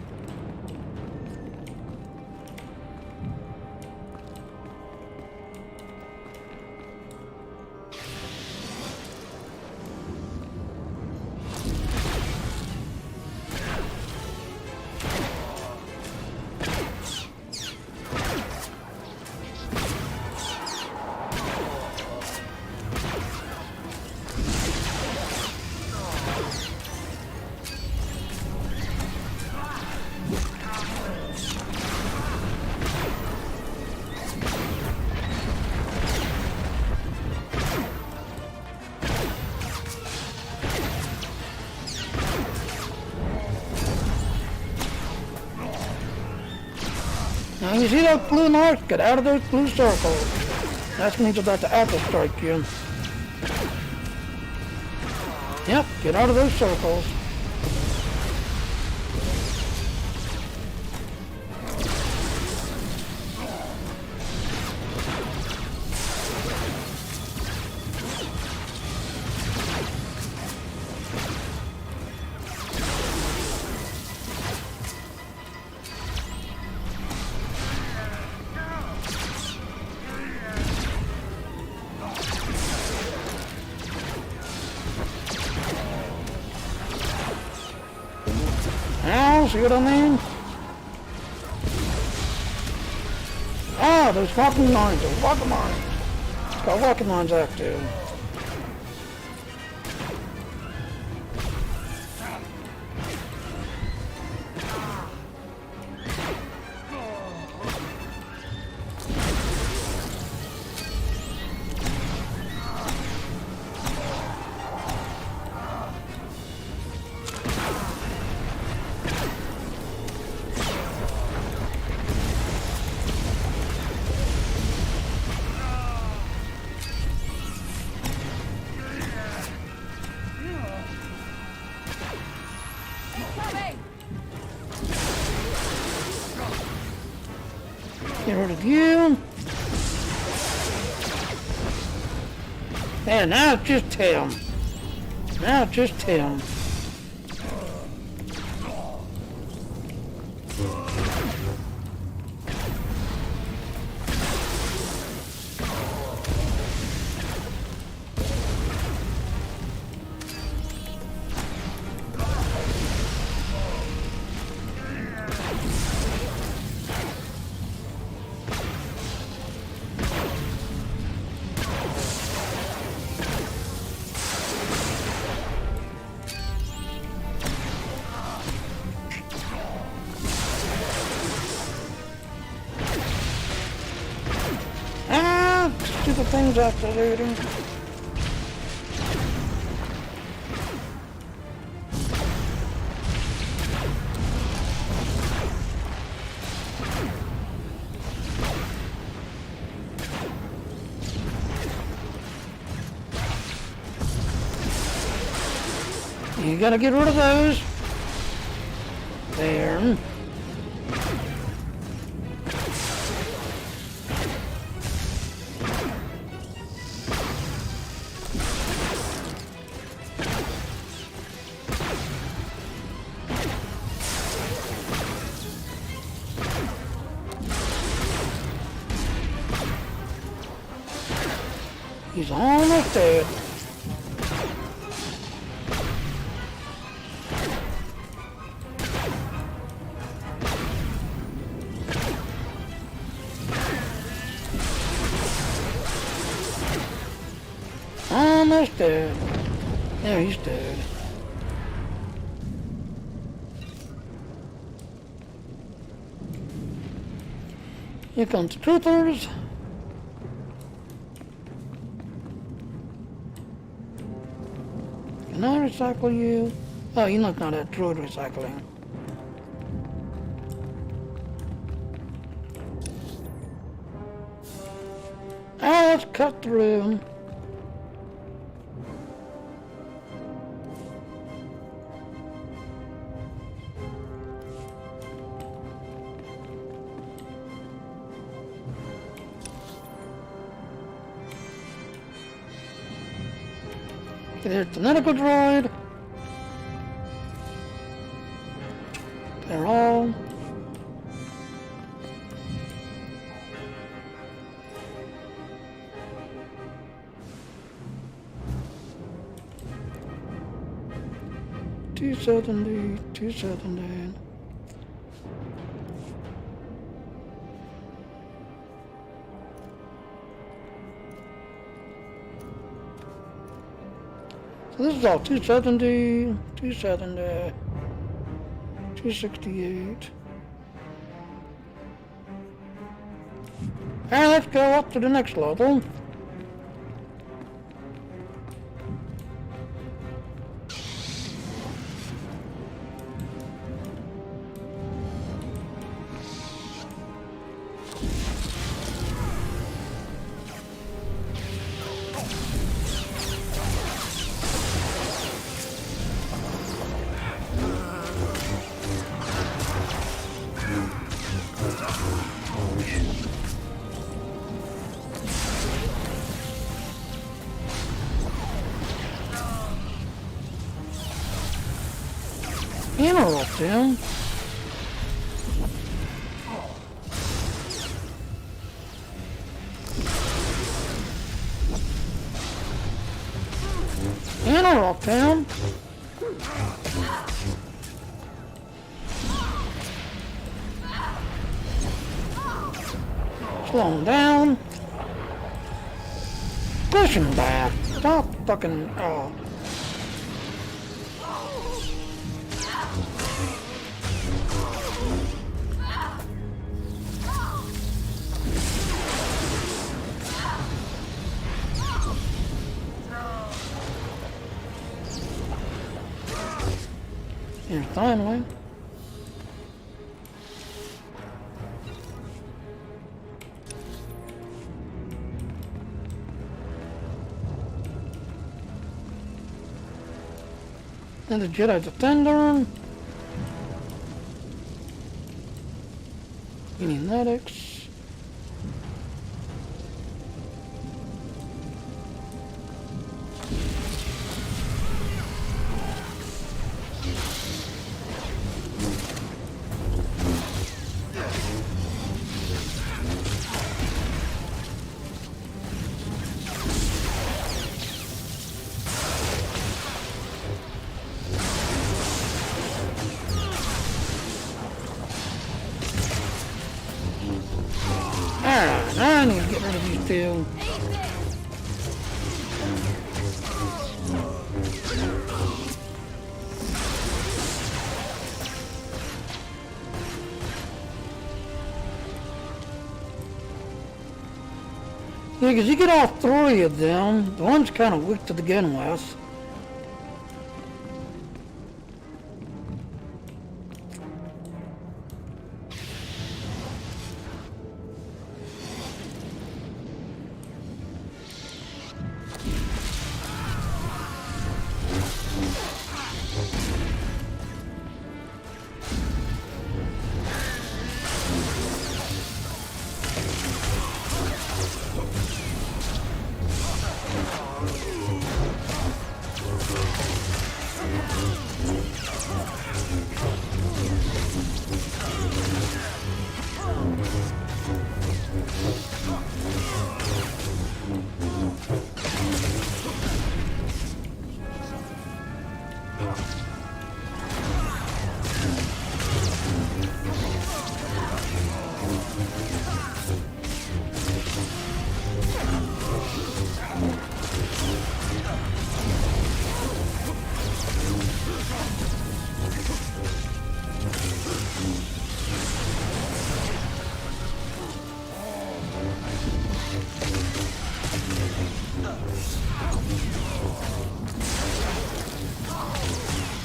You see those blue marks? Get out of those blue circles. That means about to apple strike you. Yep, get out of those circles. Now, see what I mean? Ah, those walking lines, those walking lines. Got walking lines active. Get rid of you. And now it's just him. Now it's just him. Stupid things activating. You gotta get rid of those. There. He's almost dead. Almost dead. Yeah, he's dead. Here comes the troopers. Can I recycle you? Oh, you're not that droid recycling. Ah, let's cut through. There's the medical droid. They're all. $270, $270. So this is all 270, 270, 268. And let's go up to the next level. Interrupt him. Interrupt him. Slow him down. Push him back. Stop fucking, And finally, and the Jedi Defender, Kinetics. Alright, I need to get rid of these two. Yeah, because you get all three of them. The one's kind of weak to begin with.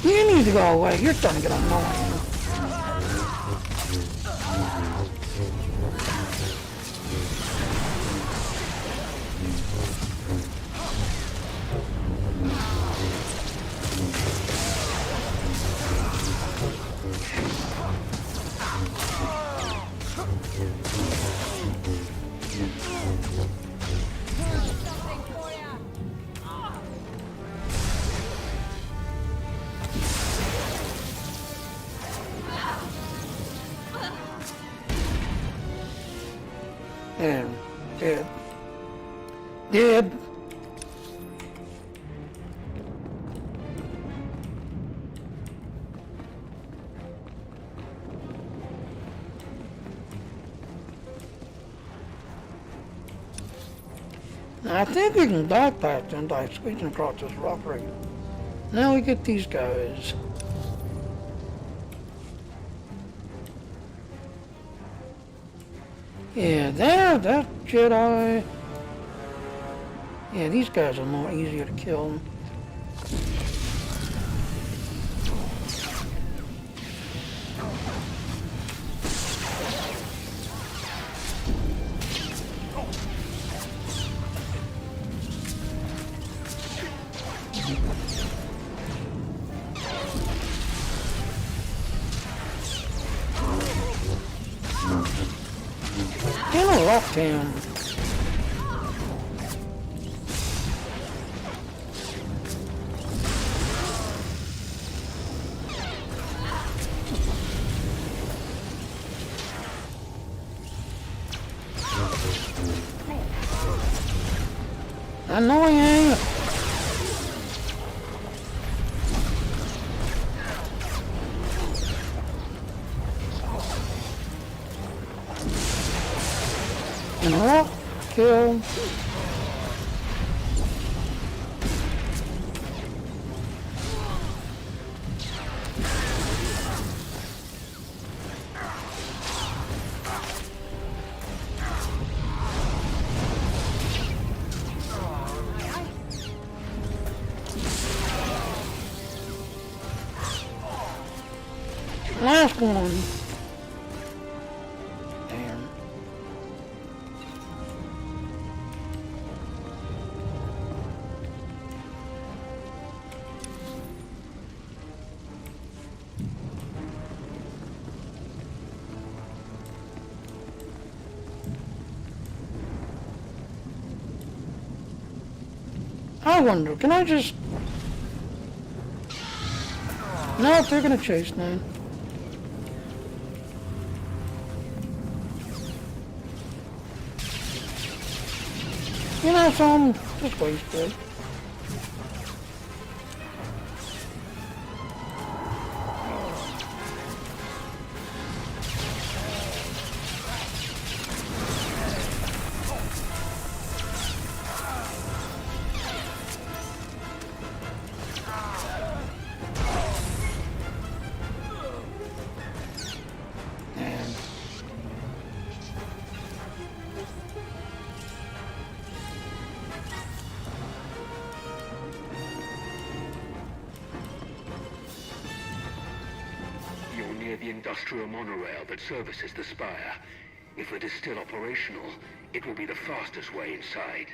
You need to go away. You're starting to get annoying. And dead. Dead. I think we can bypass them by squeezing across this rock ring. Now we get these guys. Yeah, that Jedi. Yeah, these guys are more easier to kill. Interrupt him. Annoying! Interrupt. Kill. Last one. Damn. I wonder, can I just... No, they're gonna chase me. You know, so I'm just wasted. You're near the industrial monorail that services the spire. If it is still operational, it will be the fastest way inside.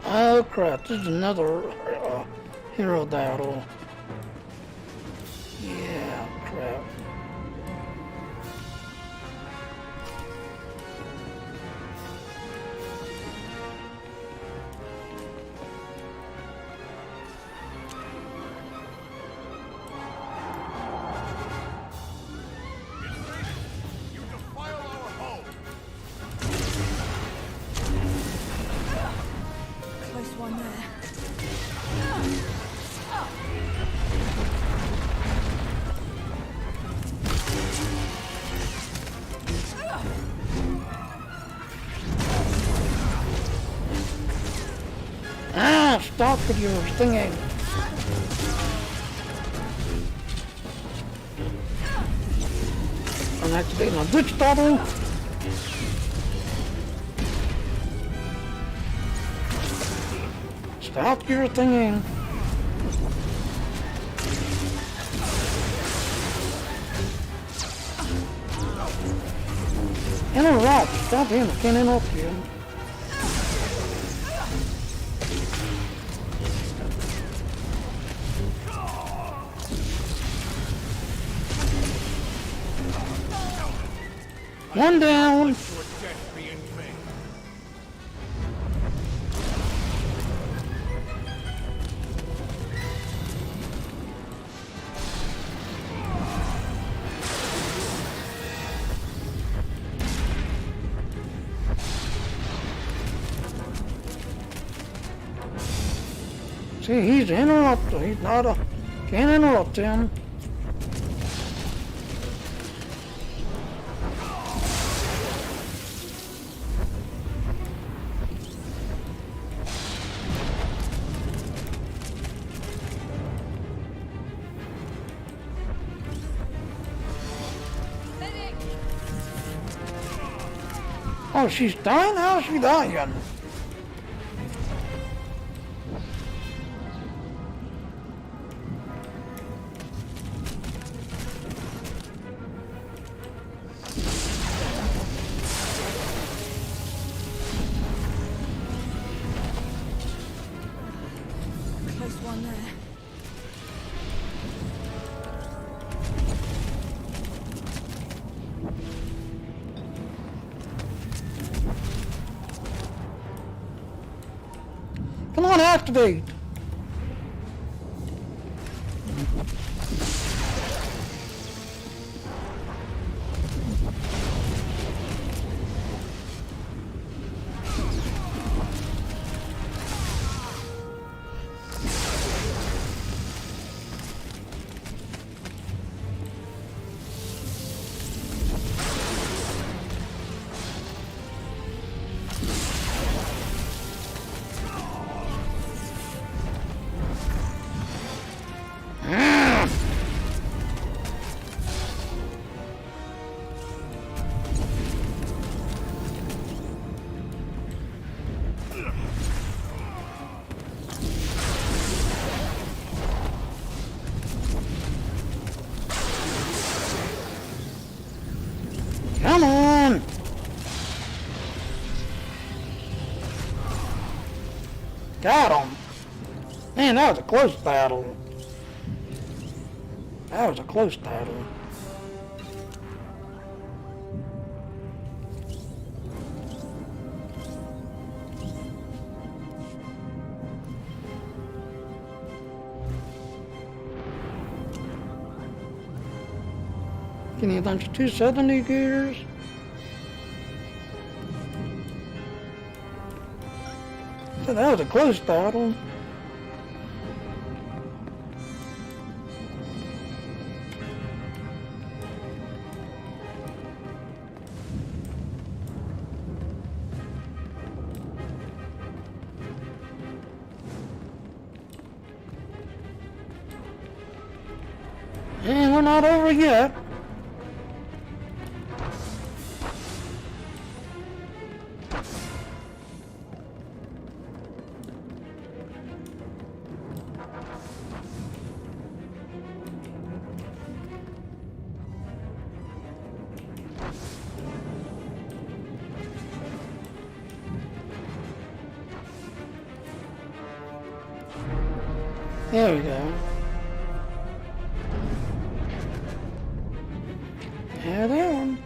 Oh crap, this is another hero battle. Yeah, crap. Close one there. Ah, stop with your stinging. I'm activating my glitch bubble. Stop your thinking. Interrupt. Stop him. I can't interrupt you. One down. See, he's an interrupter. He's not a... Can't interrupt him. Oh, she's dying? How's she dying? Close one there. Come on, activate. Got him. Man, that was a close battle. That was a close battle. Getting a bunch of 270 gears. So that was a close battle. And we're not over yet. There we go. Head on.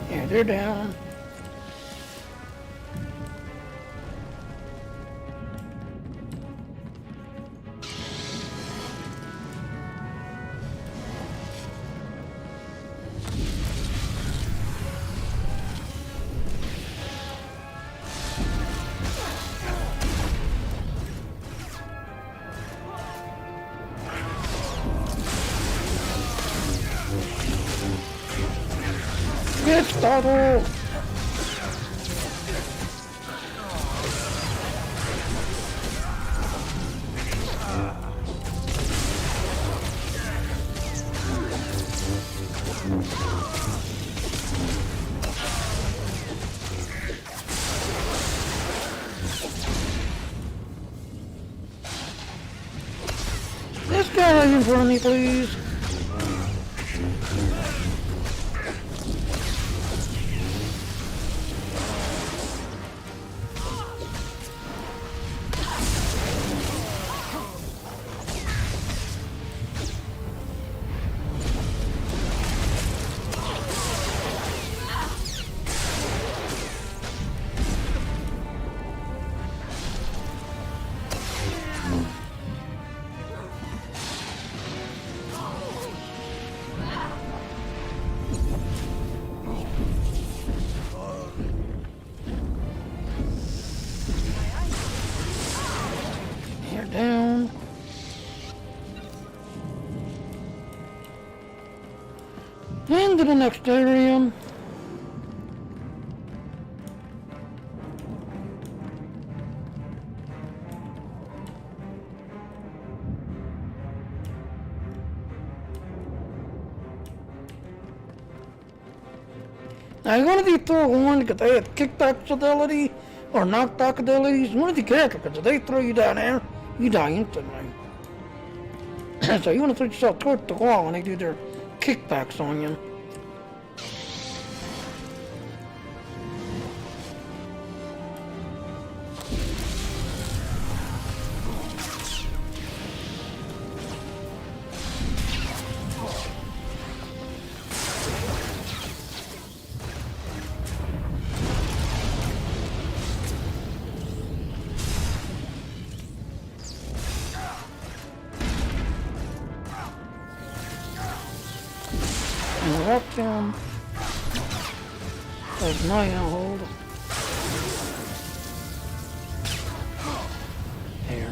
Yeah, they're down. Get started! This guy in front of me, please. Down. Into the next area. Now, one of these throw one because they have kickback ability or knockback abilities. One of the characters, because if they throw you down there, you die instantly. So you want to throw yourself toward the wall when they do their kickbacks on you. And walk down. Like my hold. There.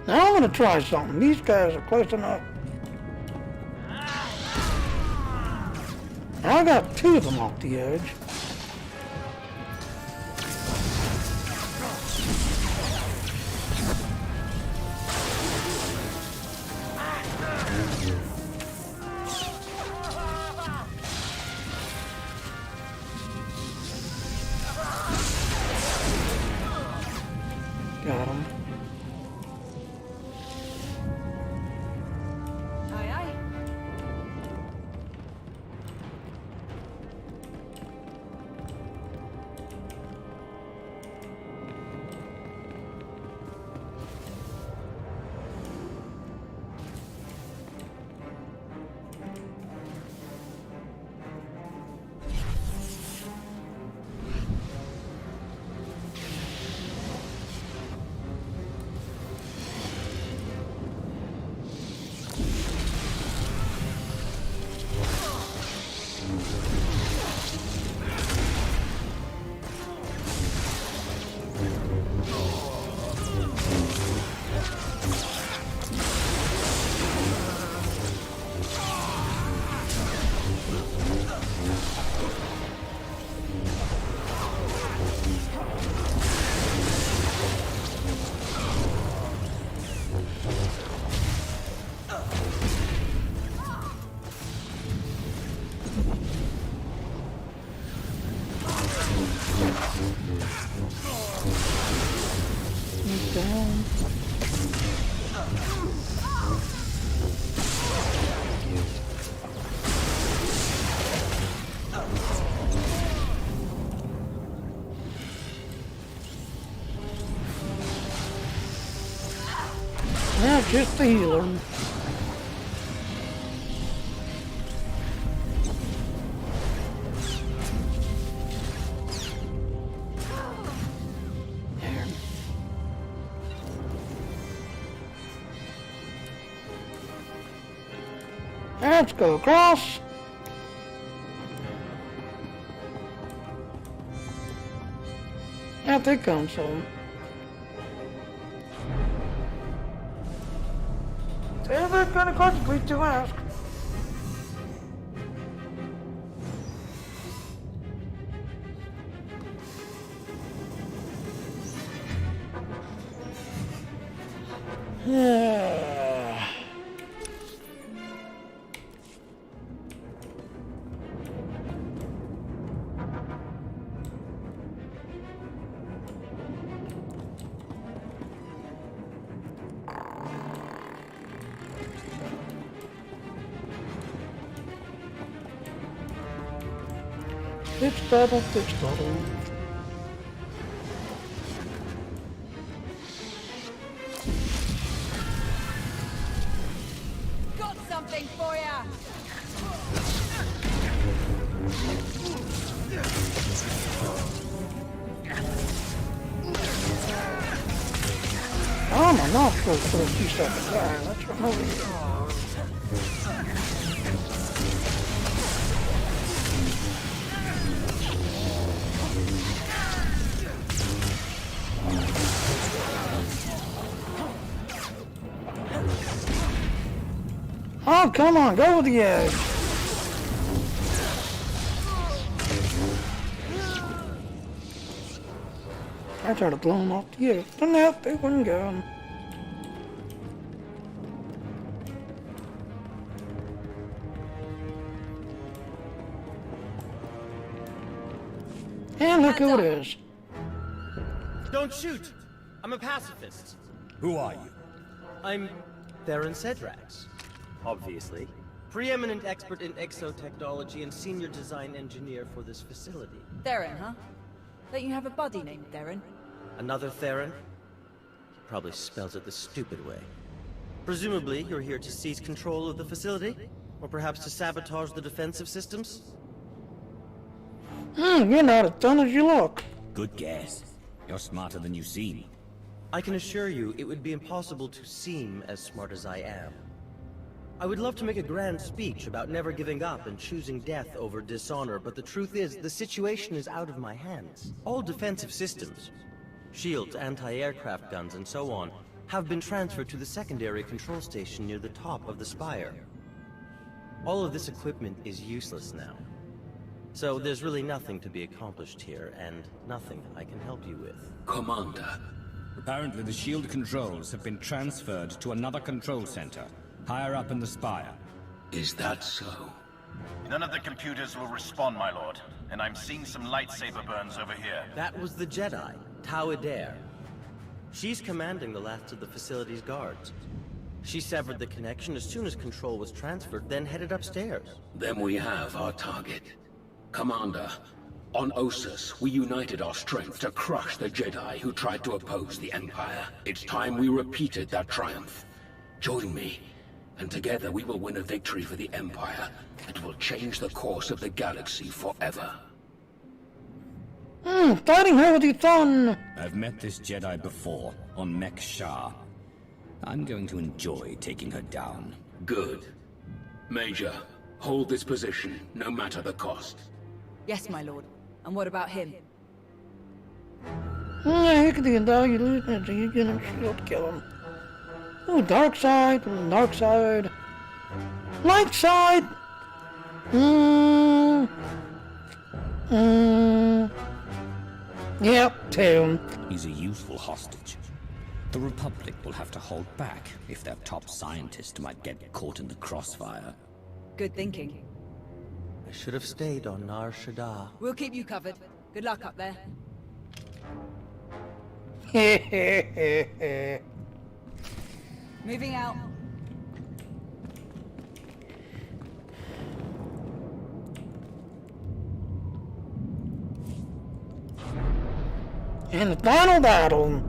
Now I'm gonna try something. These guys are close enough. I got two of them off the edge. Got him. Aye, aye. He's down. That's just the healer. There. Let's go across. Out they come, so. They're gonna contemplate to ask. Pitch battle, pitch battle. Got something for ya! Oh, my nostrils for a few seconds. Alright, let's run over here. Oh, come on, go with the edge. I tried to blow him off the edge. But no, they wouldn't go. And look who it is. Don't shoot! I'm a pacifist. Who are you? I'm Theron Cedrax, obviously. Preeminent expert in exotechnology and senior design engineer for this facility. Theron, huh? Don't you have a buddy named Theron? Another Theron? He probably spells it the stupid way. Presumably, you're here to seize control of the facility? Or perhaps to sabotage the defensive systems? You're not as dumb as you look. Good guess. You're smarter than you seem. I can assure you, it would be impossible to seem as smart as I am. I would love to make a grand speech about never giving up and choosing death over dishonor, but the truth is, the situation is out of my hands. All defensive systems, shields, anti-aircraft guns, and so on, have been transferred to the secondary control station near the top of the spire. All of this equipment is useless now. So there's really nothing to be accomplished here, and nothing I can help you with. Commander. Apparently the shield controls have been transferred to another control center, higher up in the spire. Is that so? None of the computers will respond, my lord. And I'm seeing some lightsaber burns over here. That was the Jedi, Tau Adair. She's commanding the last of the facility's guards. She severed the connection as soon as control was transferred, then headed upstairs. Then we have our target. Commander, on Ossus, we united our strength to crush the Jedi who tried to oppose the Empire. It's time we repeated that triumph. Join me, and together we will win a victory for the Empire that will change the course of the galaxy forever. Fighting her with your thumb! I've met this Jedi before, on Mek Shah. I'm going to enjoy taking her down. Good. Major, hold this position, no matter the cost. Yes, my lord. And what about him? Yeah, you can do that. You lose it, so you get him, shield, kill him. Ooh, dark side, dark side. Light side! Yep, Toon. He's a useful hostage. The Republic will have to hold back if their top scientist might get caught in the crossfire. Good thinking. I should have stayed on Nar Shaddaa. We'll keep you covered. Good luck up there. Moving out. And the final battle.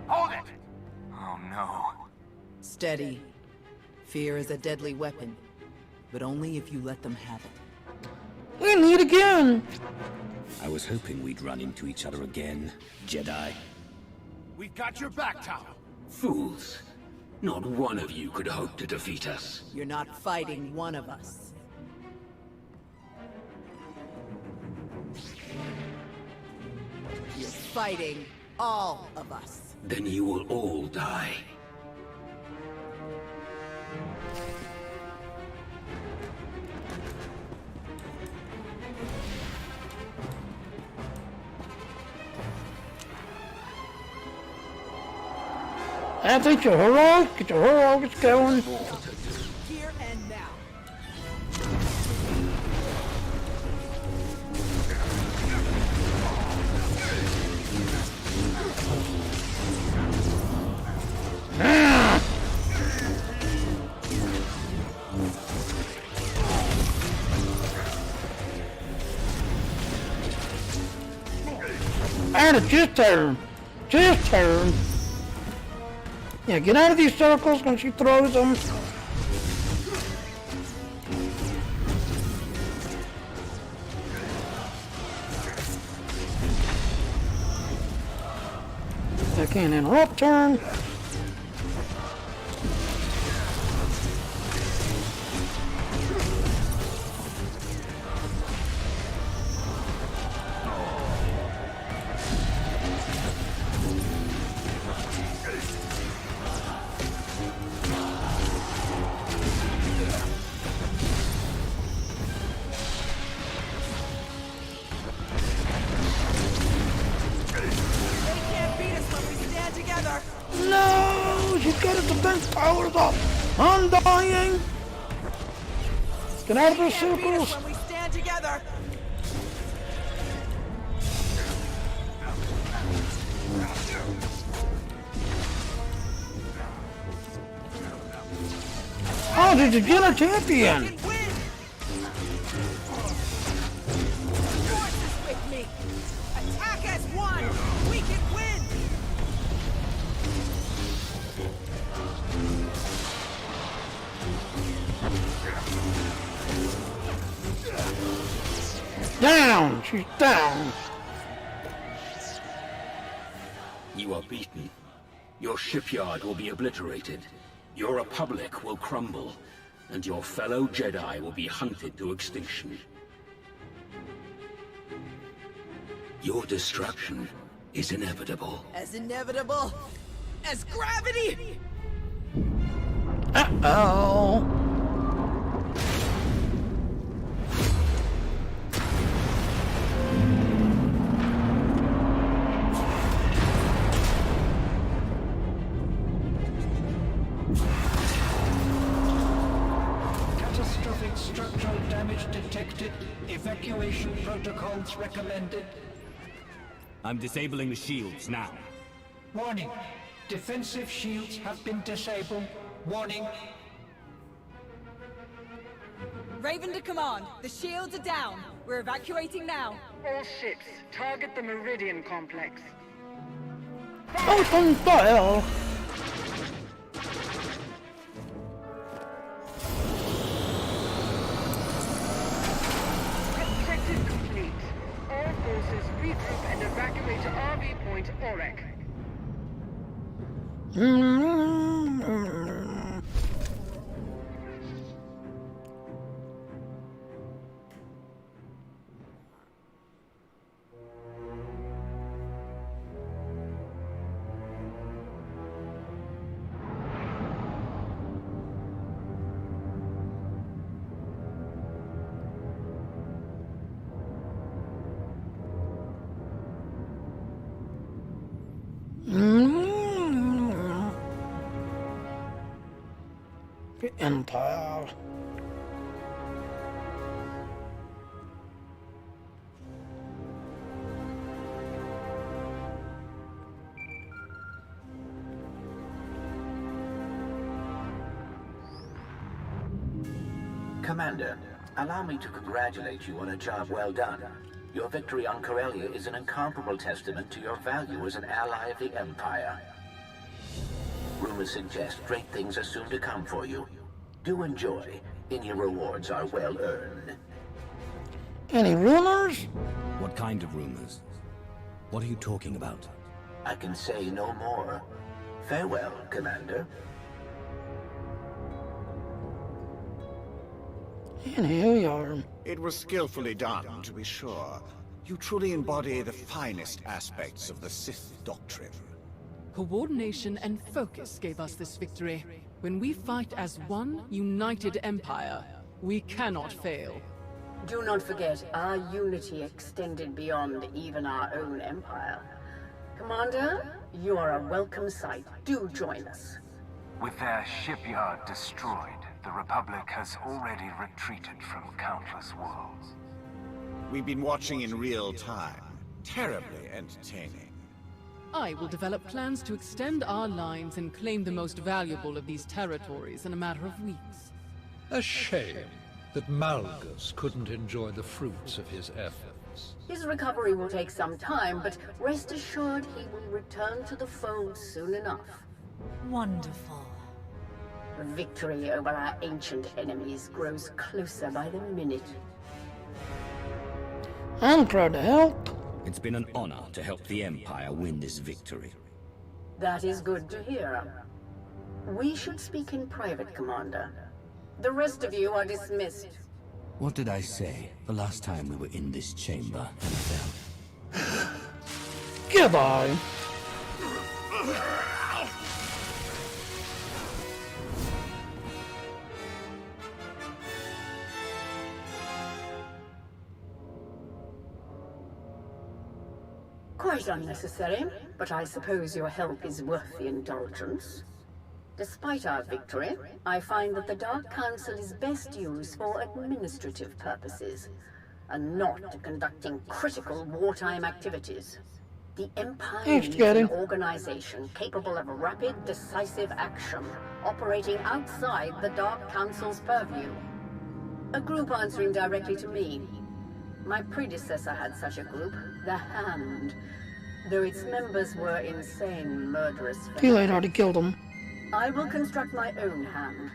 Hold it! Oh no. Steady. Fear is a deadly weapon, but only if you let them have it. We meet again! I was hoping we'd run into each other again, Jedi. We've got your back, Tau. Fools. Not one of you could hope to defeat us. You're not fighting one of us. You're fighting all of us. Then you will all die. I think you're heroic. Get your heroics going. Here and now. And it's just turn. Just turn. Yeah, get out of these circles when she throws them. I can't interrupt turn. No! She's got her defense powers up! I'm dying! Get out of the circles! When we stand together. Oh, did you get a champion? Forces with me. Attack as one. We can win. Down! She's down! You are beaten. Your shipyard will be obliterated. Your republic will crumble. and your fellow Jedi will be hunted to extinction. Your destruction is inevitable. As inevitable as gravity! Uh-oh. Catastrophic structural damage detected. Evacuation protocols recommended. I'm disabling the shields now. Warning. Defensive shields have been disabled. Warning. Raven to command. The shields are down. We're evacuating now. All ships, target the Meridian complex. Open fire! Objective complete. All forces regroup and evacuate to RV Point Orek. The Empire. Commander, allow me to congratulate you on a job well done. Your victory on Corellia is an incomparable testament to your value as an ally of the Empire. Rumors suggest great things are soon to come for you. Do enjoy. Any rewards are well earned. Any rumors? What kind of rumors? What are you talking about? I can say no more. Farewell, Commander. And here we are. It was skillfully done, to be sure. You truly embody the finest aspects of the Sith doctrine. Coordination and focus gave us this victory. When we fight as one united empire, we cannot fail. Do not forget, our unity extended beyond even our own empire. Commander, you are a welcome sight. Do join us. With their shipyard destroyed, the Republic has already retreated from countless worlds. We've been watching in real time. Terribly entertaining. I will develop plans to extend our lines and claim the most valuable of these territories in a matter of weeks. A shame that Malgus couldn't enjoy the fruits of his efforts. His recovery will take some time, but rest assured he will return to the fold soon enough. Wonderful. Victory over our ancient enemies grows closer by the minute. I'm proud to help. It's been an honor to help the Empire win this victory. That is good to hear. We should speak in private, Commander. The rest of you are dismissed. What did I say the last time we were in this chamber, Annabelle? Goodbye. Quite unnecessary, but I suppose your help is worth the indulgence. Despite our victory, I find that the Dark Council is best used for administrative purposes, and not conducting critical wartime activities. The Empire needs an organization capable of rapid, decisive action, operating outside the Dark Council's purview. A group answering directly to me. My predecessor had such a group, the Hand, though its members were insane, murderous fanatics. Too late, already killed him. I will construct my own Hand,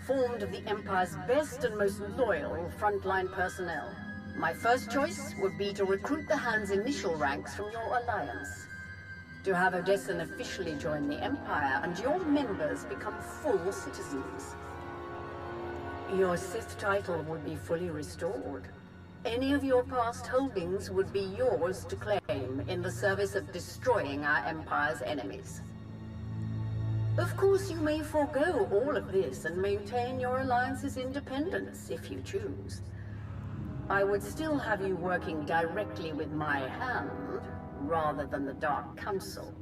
formed of the Empire's best and most loyal frontline personnel. My first choice would be to recruit the Hand's initial ranks from your alliance. To have Odessen officially join the Empire and your members become full citizens. Your Sith title would be fully restored. Any of your past holdings would be yours to claim in the service of destroying our Empire's enemies. Of course, you may forego all of this and maintain your Alliance's independence if you choose. I would still have you working directly with my hand, rather than the Dark Council.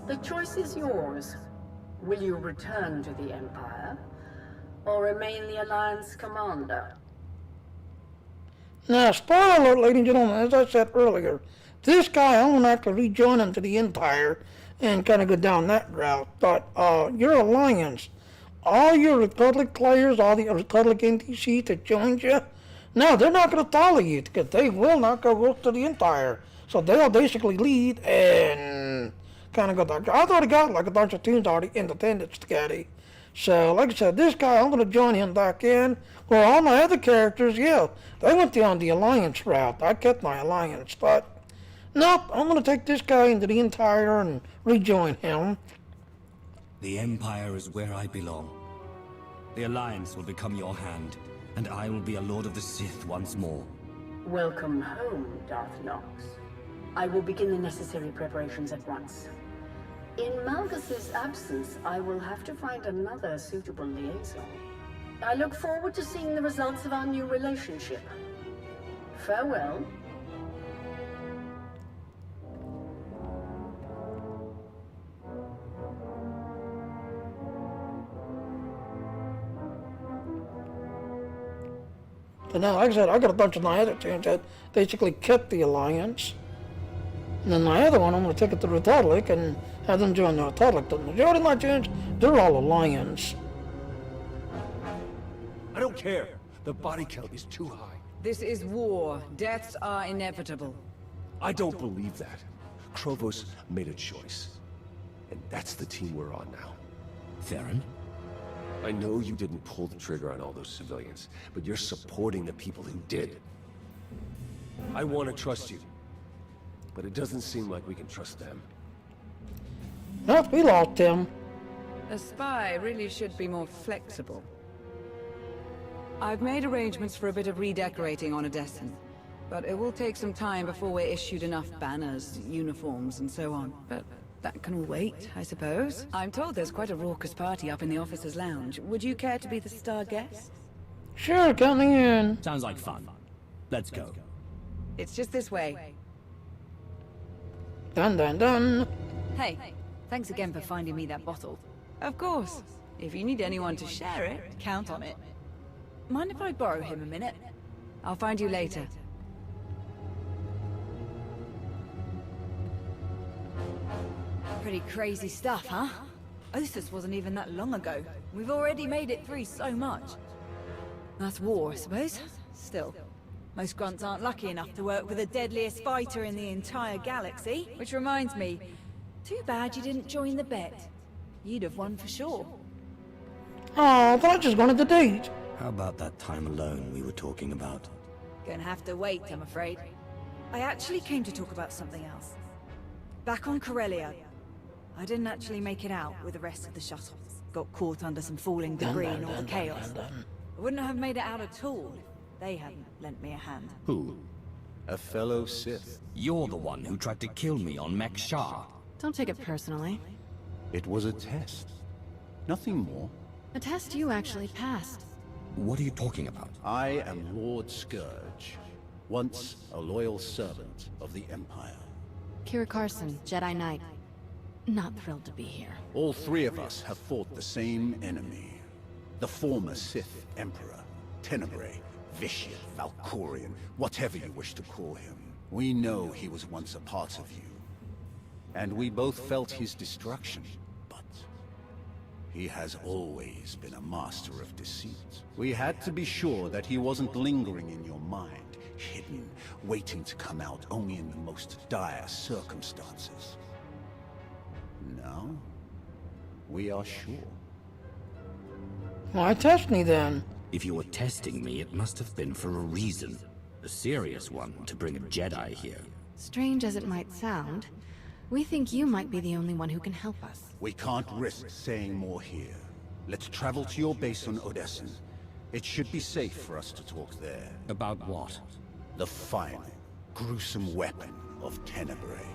The choice is yours. Will you return to the Empire, or remain the Alliance commander? Now, spoiler alert, ladies and gentlemen, as I said earlier, this guy, I won't have to rejoin him to the Empire and kind of go down that route, but your Alliance, all your Republic players, all the Republic NPCs that joined you, no, they're not going to follow you, because they will not go work to the Empire. So they'll basically lead and kind of go back. I've already got like a bunch of tunes already independent scatty. So, like I said, this guy, I'm going to join him back in. Where all my other characters, yeah, they went down the Alliance route. I kept my Alliance, but nope, I'm going to take this guy into the Empire and rejoin him. The Empire is where I belong. The Alliance will become your hand, and I will be a Lord of the Sith once more. Welcome home, Darth Nox. I will begin the necessary preparations at once. In Malgus's absence, I will have to find another suitable liaison. I look forward to seeing the results of our new relationship. Farewell. And now, like I said, I got a bunch of my other tunes that basically kept the Alliance. And then my other one, I'm going to take it to the Republic and have them join the Republic. The majority of my tunes, they're all Alliance. I don't care. The body count is too high. This is war. Deaths are inevitable. I don't believe that. Krovos made a choice. And that's the team we're on now. Theron? I know you didn't pull the trigger on all those civilians, but you're supporting the people who did. I want to trust you. But it doesn't seem like we can trust them. Well, we lost him. A spy really should be more flexible. I've made arrangements for a bit of redecorating on Odessen, but it will take some time before we're issued enough banners, uniforms, and so on. But that can all wait, I suppose. I'm told there's quite a raucous party up in the officers' lounge. Would you care to be the star guest? Sure, coming in. Sounds like fun. Let's go. It's just this way. Dun dun dun. Hey, thanks again for finding me that bottle. Of course. If you need anyone to share it, count on it. Mind if I borrow him a minute? I'll find you later. Pretty crazy stuff, huh? Ossus wasn't even that long ago. We've already made it through so much. That's war, I suppose. Still, most grunts aren't lucky enough to work with the deadliest fighter in the entire galaxy. Which reminds me, too bad you didn't join the bet. You'd have won for sure. Oh, but I just wanted to date. How about that time alone we were talking about? Gonna have to wait, I'm afraid. I actually came to talk about something else. Back on Corellia, I didn't actually make it out with the rest of the shuttles. Got caught under some falling debris and all the chaos. I wouldn't have made it out at all if they hadn't lent me a hand. Who? A fellow Sith. You're the one who tried to kill me on Mek Shah. Don't take it personally. It was a test. Nothing more. A test you actually passed. What are you talking about? I am Lord Scourge, once a loyal servant of the Empire. Kira Carson, Jedi Knight. Not thrilled to be here. All three of us have fought the same enemy. The former Sith Emperor, Tenebrae, Vitiate, Valkorian, whatever you wish to call him. We know he was once a part of you. And we both felt his destruction, but he has always been a master of deceit. We had to be sure that he wasn't lingering in your mind, hidden, waiting to come out only in the most dire circumstances. Now, we are sure. Why test me then? If you were testing me, it must have been for a reason. A serious one, to bring a Jedi here. Strange as it might sound, we think you might be the only one who can help us. We can't risk saying more here. Let's travel to your base on Odessen, It should be safe for us to talk there. About what? The final, gruesome weapon of Tenebrae.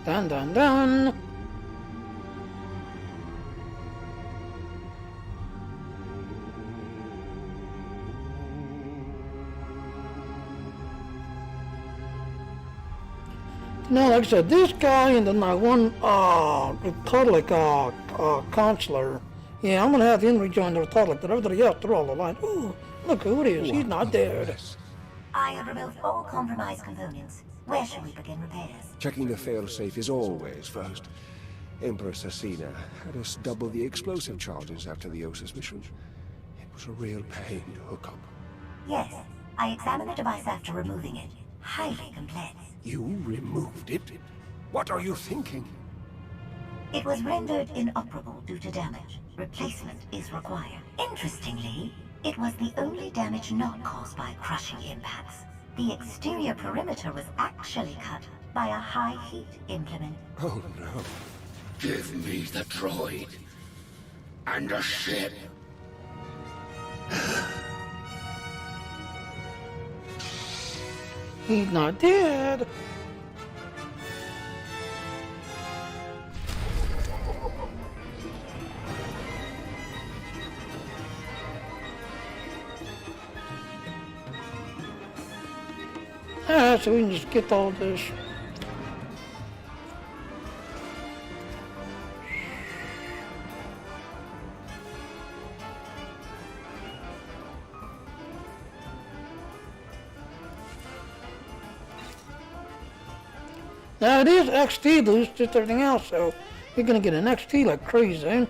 Dun dun dun! Now, like I said, this guy and then that one Republic consular, yeah, I'm gonna have him rejoin the Republic, but everybody else, they're all alive. Ooh, look who it is, he's not dead. I have removed all compromised components. Where should we begin repairs? Checking the failsafe is always first. Empress Asina had us double the explosive charges after the Osis mission. It was a real pain to hook up. Yes, I examined the device after removing it. Highly complex. You removed it? What are you thinking? It was rendered inoperable due to damage. Replacement is required. Interestingly, it was the only damage not caused by crushing impacts. The exterior perimeter was actually cut by a high-heat implement. Oh no. Give me the droid. And a ship. He's not dead. Alright, so we can just get all this. Now it is XT boost, just everything else, so you're gonna get an XT like crazy.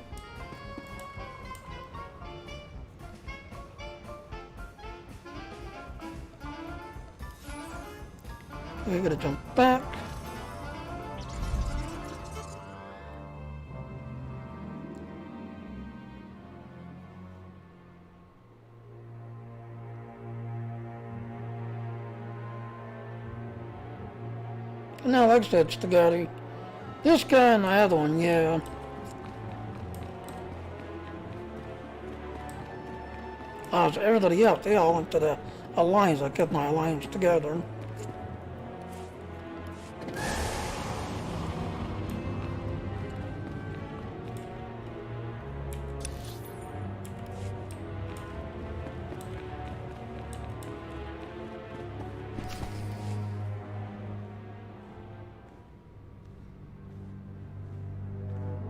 We're gonna jump back. No, like I said, Stigati. This guy and the other one, yeah. So everybody else, they all went to the Alliance. I kept my Alliance together.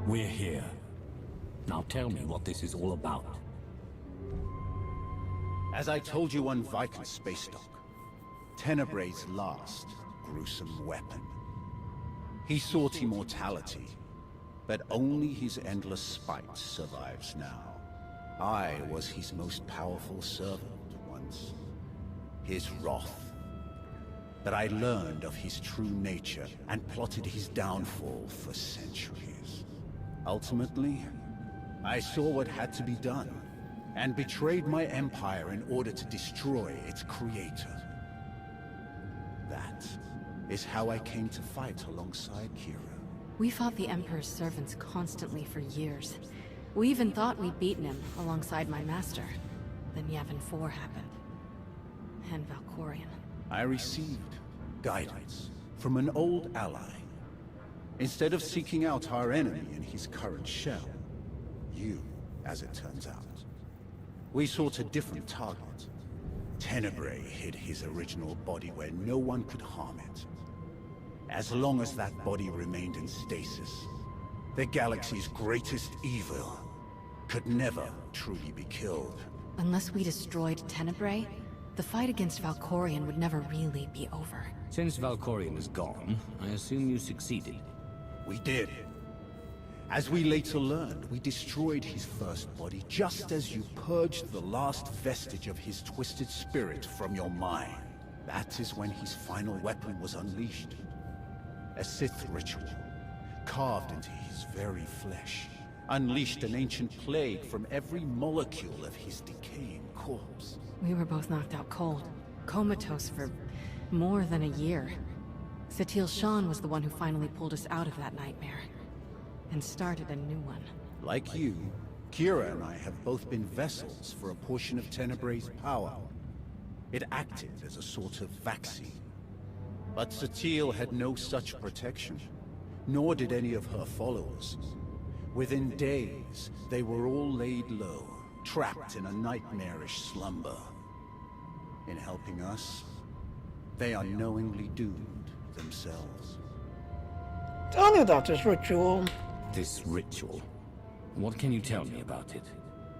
We're here. Now tell me what this is all about. As I told you on Viking Space Dock, Tenebrae's last gruesome weapon. He sought immortality, but only his endless spite survives now. I was his most powerful servant once, his wrath. But I learned of his true nature and plotted his downfall for centuries. Ultimately, I saw what had to be done, and betrayed my empire in order to destroy its creator. That is how I came to fight alongside Kira. We fought the Emperor's servants constantly for years. We even thought we'd beaten him alongside my master. Then Yavin 4 happened. And Valkorion. I received guidance from an old ally. Instead of seeking out our enemy in his current shell, you, as it turns out, we sought a different target. Tenebrae hid his original body where no one could harm it. As long as that body remained in stasis, the galaxy's greatest evil could never truly be killed. Unless we destroyed Tenebrae, the fight against Valkorion would never really be over. Since Valkorion is gone, I assume you succeeded. We did. As we later learned, we destroyed his first body just as you purged the last vestige of his twisted spirit from your mind. That is when his final weapon was unleashed. A Sith ritual, carved into his very flesh, unleashed an ancient plague from every molecule of his decaying corpse. We were both knocked out cold, comatose for more than a year. Satil Shan was the one who finally pulled us out of that nightmare. And started a new one. Like you, Kira and I have both been vessels for a portion of Tenebre's power. It acted as a sort of vaccine. But Satil had no such protection, nor did any of her followers. Within days, they were all laid low, trapped in a nightmarish slumber. In helping us, they are knowingly doomed themselves. Tell me about this ritual. This ritual? What can you tell me about it?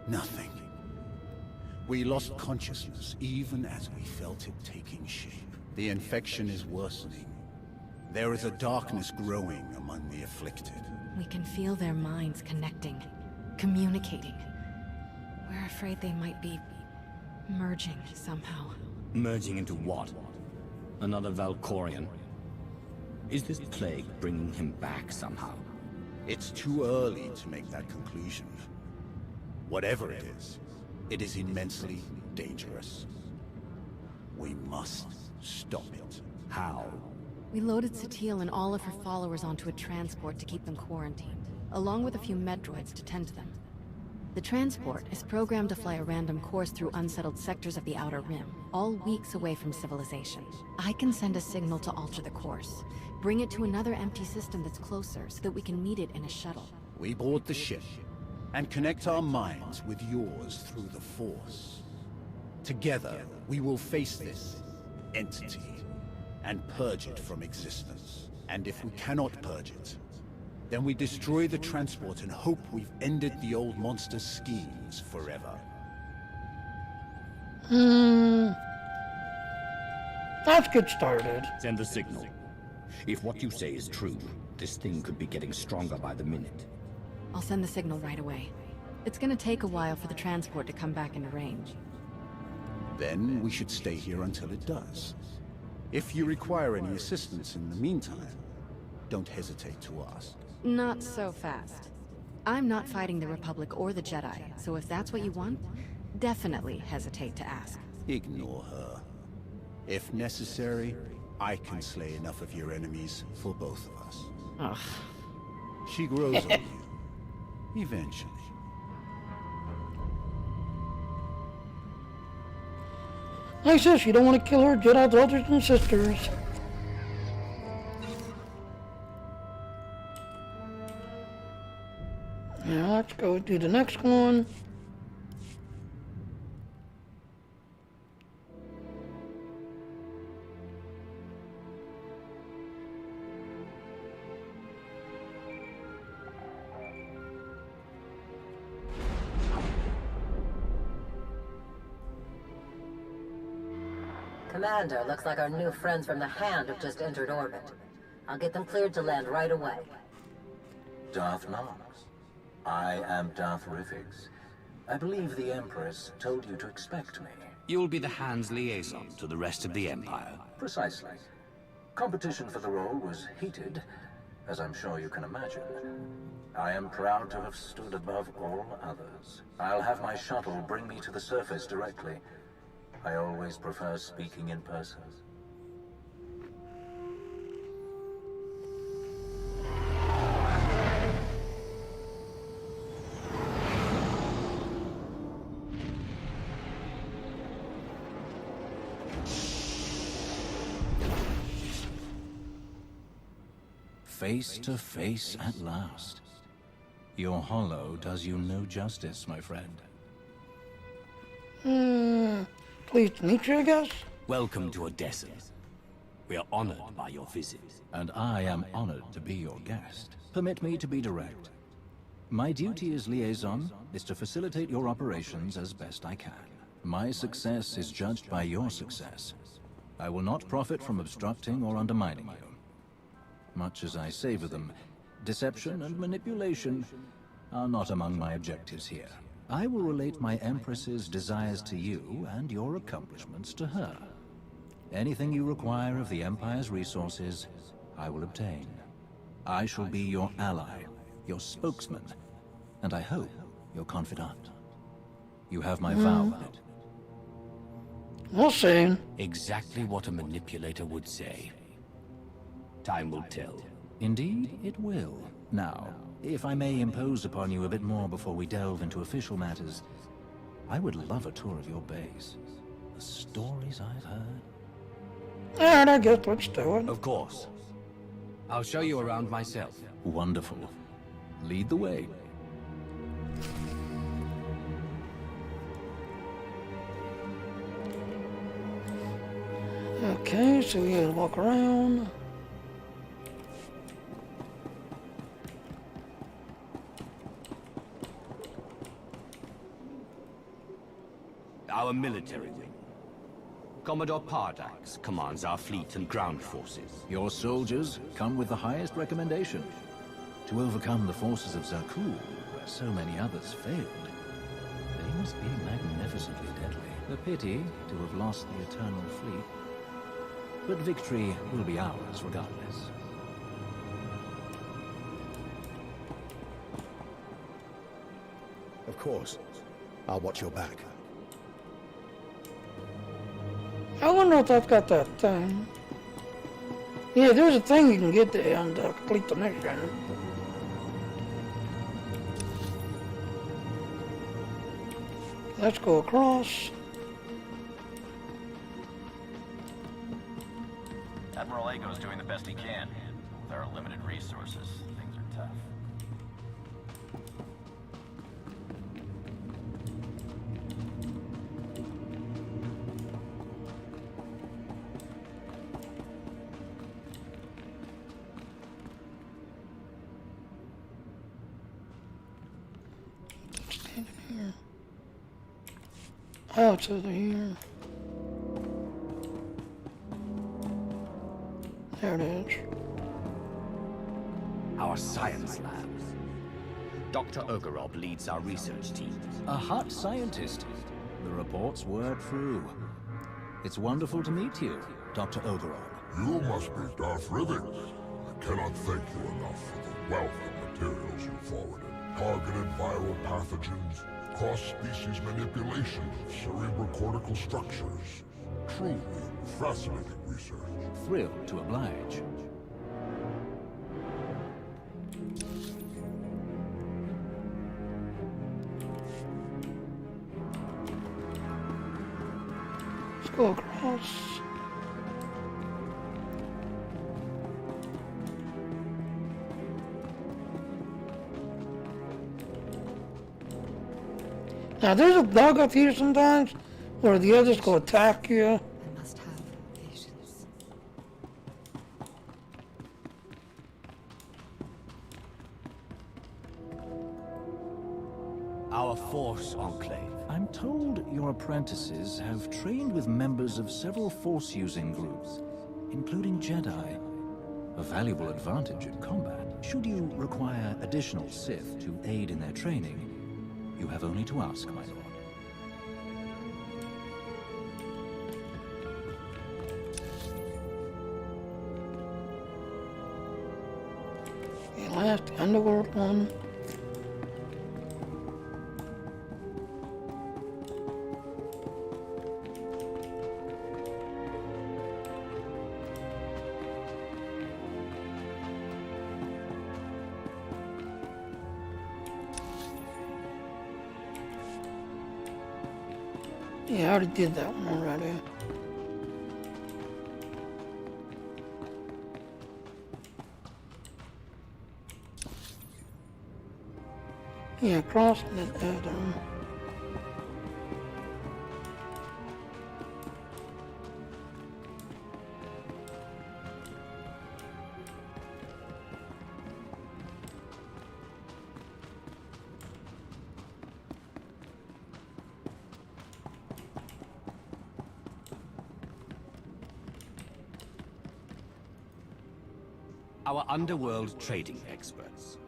Nothing. We lost consciousness even as we felt it taking shape. The infection is worsening. There is a darkness growing among the afflicted. We can feel their minds connecting, communicating. We're afraid they might be merging somehow. Merging into what? Another Valkorian? Is this plague bringing him back somehow? It's too early to make that conclusion. Whatever it is immensely dangerous. We must stop it. How? We loaded Satil and all of her followers onto a transport to keep them quarantined, along with a few med droids to tend to them. The transport is programmed to fly a random course through unsettled sectors of the Outer Rim, all weeks away from civilization. I can send a signal to alter the course, bring it to another empty system that's closer so that we can meet it in a shuttle. We board the ship and connect our minds with yours through the Force. Together, we will face this entity and purge it from existence. And if we cannot purge it, then we destroy the transport and hope we've ended the old monster's schemes forever. Let's get started. Send the signal. If what you say is true, this thing could be getting stronger by the minute. I'll send the signal right away. It's gonna take a while for the transport to come back into range. Then we should stay here until it does. If you require any assistance in the meantime, don't hesitate to ask. Not so fast. I'm not fighting the Republic or the Jedi, so if that's what you want, definitely hesitate to ask. Ignore her. If necessary, I can slay enough of your enemies for both of us. Ugh. She grows on you. Eventually. Like this, you don't want to kill her Jedi brothers and sisters. Now let's go do the next one. Commander, looks like our new friends from the Hand have just entered orbit. I'll get them cleared to land right away. Darth Nox. I am Darth Rivix. I believe the Empress told you to expect me. You'll be the Hand's liaison to the rest of the Empire. Precisely. Competition for the role was heated, as I'm sure you can imagine. I am proud to have stood above all others. I'll have my shuttle bring me to the surface directly. I always prefer speaking in person. Face to face at last. Your hollow does you no justice, my friend. Pleased to meet you, I guess. Welcome to Odessa. We are honored by your visit. And I am honored to be your guest. Permit me to be direct. My duty as liaison is to facilitate your operations as best I can. My success is judged by your success. I will not profit from obstructing or undermining you. Much as I savor them, deception and manipulation are not among my objectives here. I will relate my Empress's desires to you and your accomplishments to her. Anything you require of the Empire's resources, I will obtain. I shall be your ally, your spokesman, and I hope your confidant. You have my vow on it. We'll see. Exactly what a manipulator would say. Time will tell. Indeed, it will. Now, if I may impose upon you a bit more before we delve into official matters, I would love a tour of your base. The stories I've heard. Alright, I guess let's do it. Of course. I'll show you around myself. Wonderful. Lead the way. Okay, so we gotta walk around. Our military wing. Commodore Pardax commands our fleet and ground forces. Your soldiers come with the highest recommendation. To overcome the forces of Zakuul, where so many others failed, they must be magnificently deadly. A pity to have lost the Eternal Fleet. But victory will be ours regardless. Of course. I'll watch your back. I wonder if that's got that thing. Yeah, there's a thing you can get there and complete the mission. Let's go across. Admiral Ago's doing the best he can. With our limited resources, things are tough. Oh, it's over here. There it is. Our science labs. Dr. Ogorob leads our research teams. A hot scientist. The reports were true. It's wonderful to meet you, Dr. Ogorob. You must be Darth Rivix. I cannot thank you enough for the wealth of materials you forwarded. Targeted viral pathogens, cross-species manipulation of cerebrocortical structures. Truly fascinating research. Thrilled to oblige. Let's go across. Now there's a bug up here sometimes where the others go attack you. I must have patience. Our Force Enclave. I'm told your apprentices have trained with members of several Force-using groups, including Jedi. A valuable advantage in combat. Should you require additional Sith to aid in their training, you have only to ask, my lord. The last underworld one. Yeah, I already did that one already. Yeah, cross that other one. Our underworld trading experts.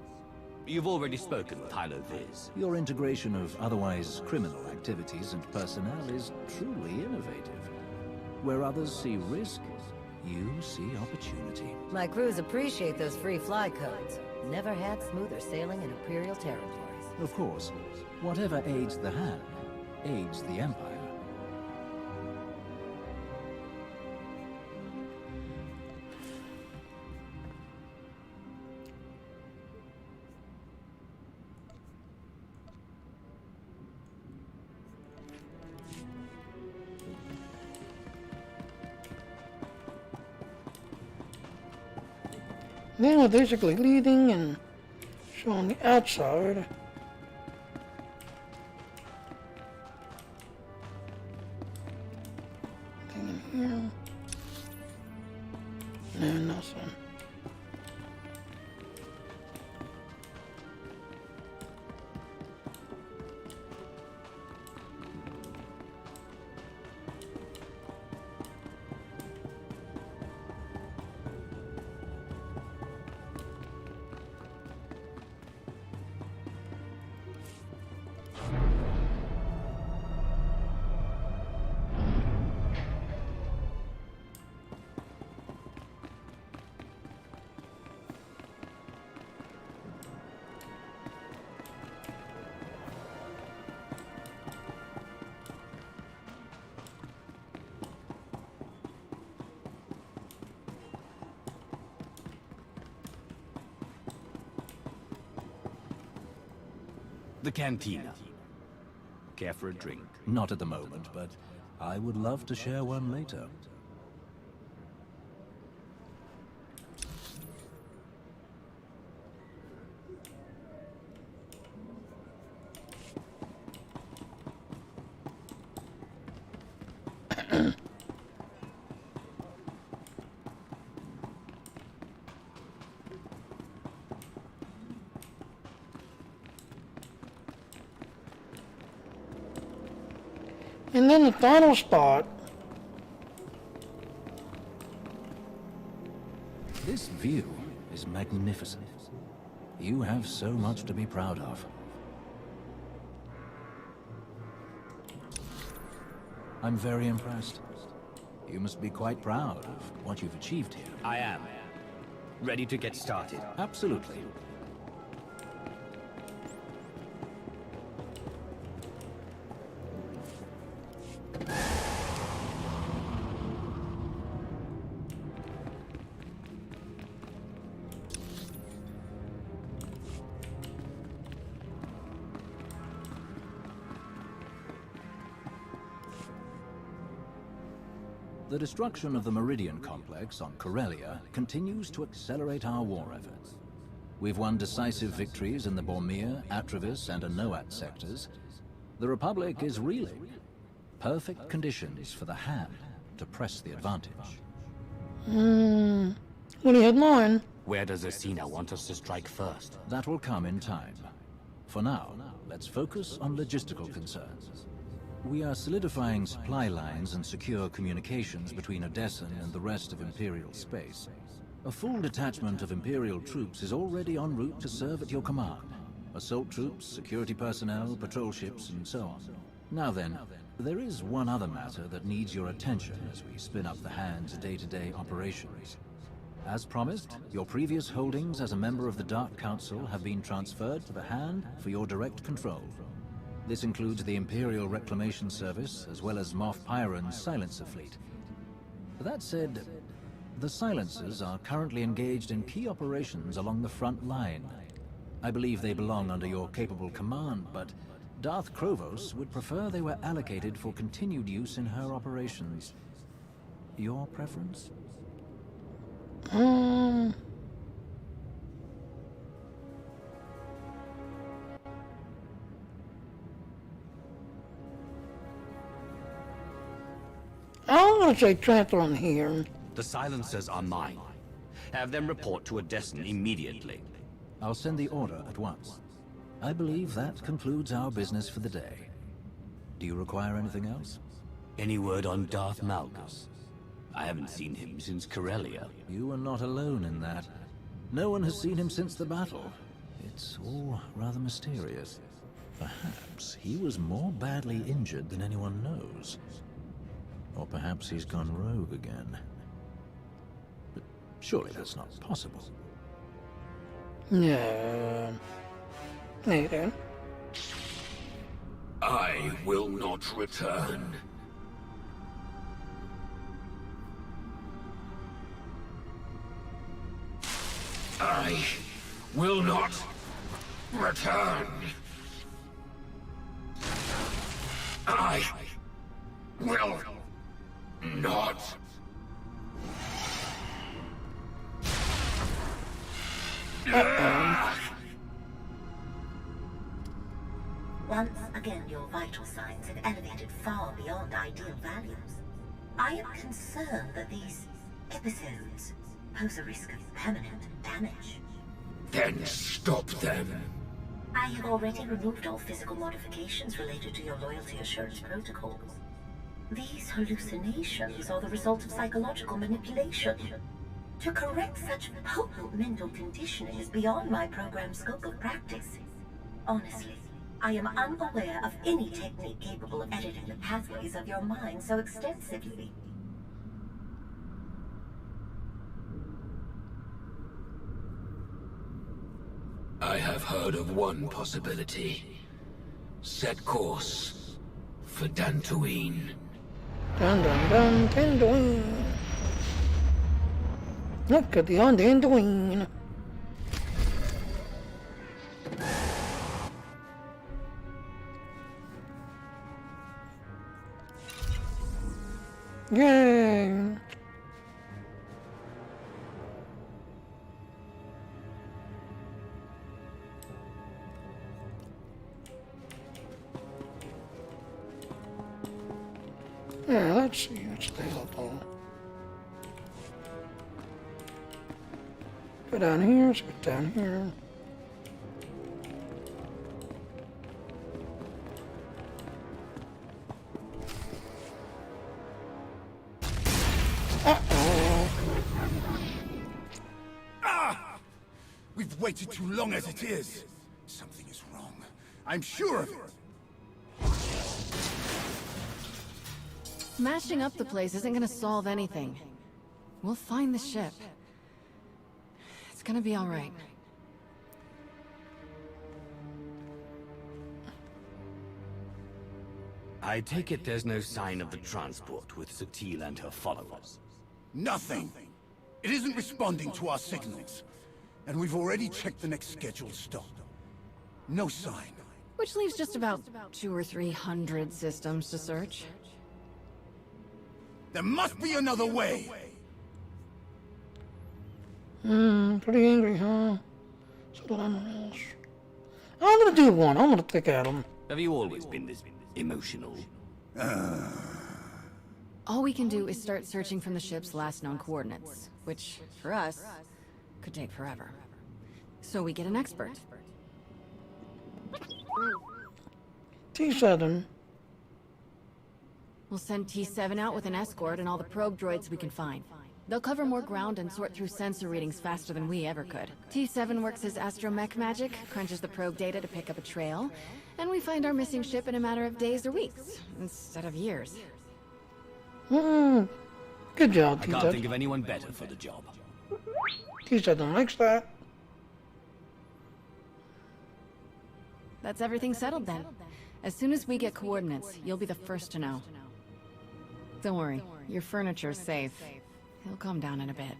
You've already spoken with Hilo Viz. Your integration of otherwise criminal activities and personnel is truly innovative. Where others see risk, you see opportunity. My crews appreciate those free fly codes. Never had smoother sailing in Imperial territories. Of course, whatever aids the hand, aids the Empire. Then we're basically leading and showing the outside. Anything in here? No, nothing. The cantina. Care for a drink? Not at the moment, but I would love to share one later. And then the final spot. This view is magnificent. You have so much to be proud of. I'm very impressed. You must be quite proud of what you've achieved here. I am. Ready to get started? Absolutely. The destruction of the Meridian Complex on Corellia continues to accelerate our war efforts. We've won decisive victories in the Bormir, Atravis, and Anoat sectors. The Republic is reeling. Perfect conditions for the Hand to press the advantage. What do you have in mind? Where does Asina want us to strike first? That will come in time. For now, let's focus on logistical concerns. We are solidifying supply lines and secure communications between Odessen and the rest of Imperial space. A full detachment of Imperial troops is already en route to serve at your command. Assault troops, security personnel, patrol ships, and so on. Now then, there is one other matter that needs your attention as we spin up the Hand's day-to-day operations. As promised, your previous holdings as a member of the Dark Council have been transferred to the Hand for your direct control. This includes the Imperial Reclamation Service, as well as Moff Pyron's Silencer fleet. That said, the Silencers are currently engaged in key operations along the front line. I believe they belong under your capable command, but Darth Krovos would prefer they were allocated for continued use in her operations. Your preference? I'm gonna say transfer on here. The Silencers are mine. Have them report to Odessen immediately. I'll send the order at once. I believe that concludes our business for the day. Do you require anything else? Any word on Darth Malgus? I haven't seen him since Corellia. You are not alone in that. No one has seen him since the battle. It's all rather mysterious. Perhaps he was more badly injured than anyone knows. Or perhaps he's gone rogue again. But surely that's not possible. No. Later. I will not return. I will not return. I will not. Once again, your vital signs have elevated far beyond ideal values. I am concerned that these episodes pose a risk of permanent damage. Then stop them. I have already removed all physical modifications related to your loyalty assurance protocols. These hallucinations are the result of psychological manipulation. To correct such potent mental conditioning is beyond my program's scope of practice. Honestly, I am unaware of any technique capable of editing the pathways of your mind so extensively. I have heard of one possibility. Set course for Dantooine. Dun dun dun, Dantooine. Look at the Dantooine. Yay! Yeah, let's see what's available. Go down here, let's go down here. We've waited too long as it is. Something is wrong. I'm sure of it. Smashing up the place isn't gonna solve anything. We'll find the ship. It's gonna be all right. I take it there's no sign of the transport with Satil and her followers. Nothing. It isn't responding to our signals. And we've already checked the next scheduled stop. No sign. Which leaves just about 200 or 300 systems to search. There must be another way! Pretty angry, huh? Settle animals. I'm gonna do one. I'm gonna pick at them. Have you always been this emotional? All we can do is start searching from the ship's last known coordinates, which, for us, could take forever. So we get an expert. T7. We'll send T7 out with an escort and all the probe droids we can find. They'll cover more ground and sort through sensor readings faster than we ever could. T7 works his astromech magic, crunches the probe data to pick up a trail, and we find our missing ship in a matter of days or weeks, instead of years. Good job, I T7. can't think of anyone better for the job. T7 likes that. That's everything settled then. As soon as we get coordinates, you'll be the first to know. Don't worry, your furniture's safe. He'll calm down in a bit.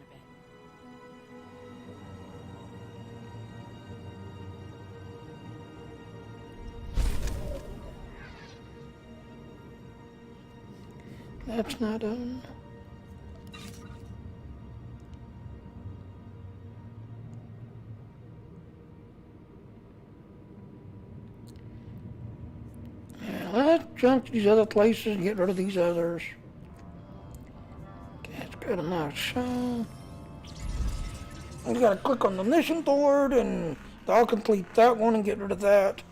That's not done. Yeah, let's jump to these other places and get rid of these others. Okay, that's good enough. So, we gotta click on the mission board and I'll complete that one and get rid of that.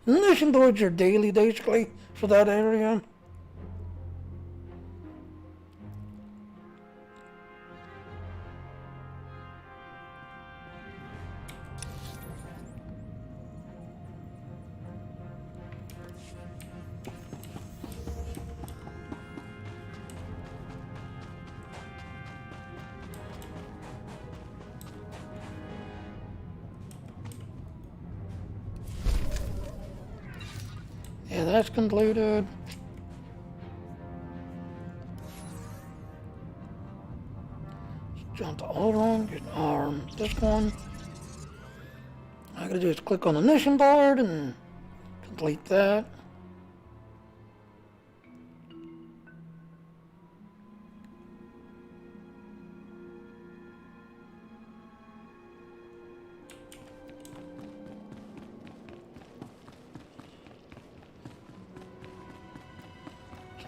Mission boards are daily, basically, for that area. Yeah, that's concluded. Let's jump to Aldron, get this one. All I gotta do is click on the mission board and complete that.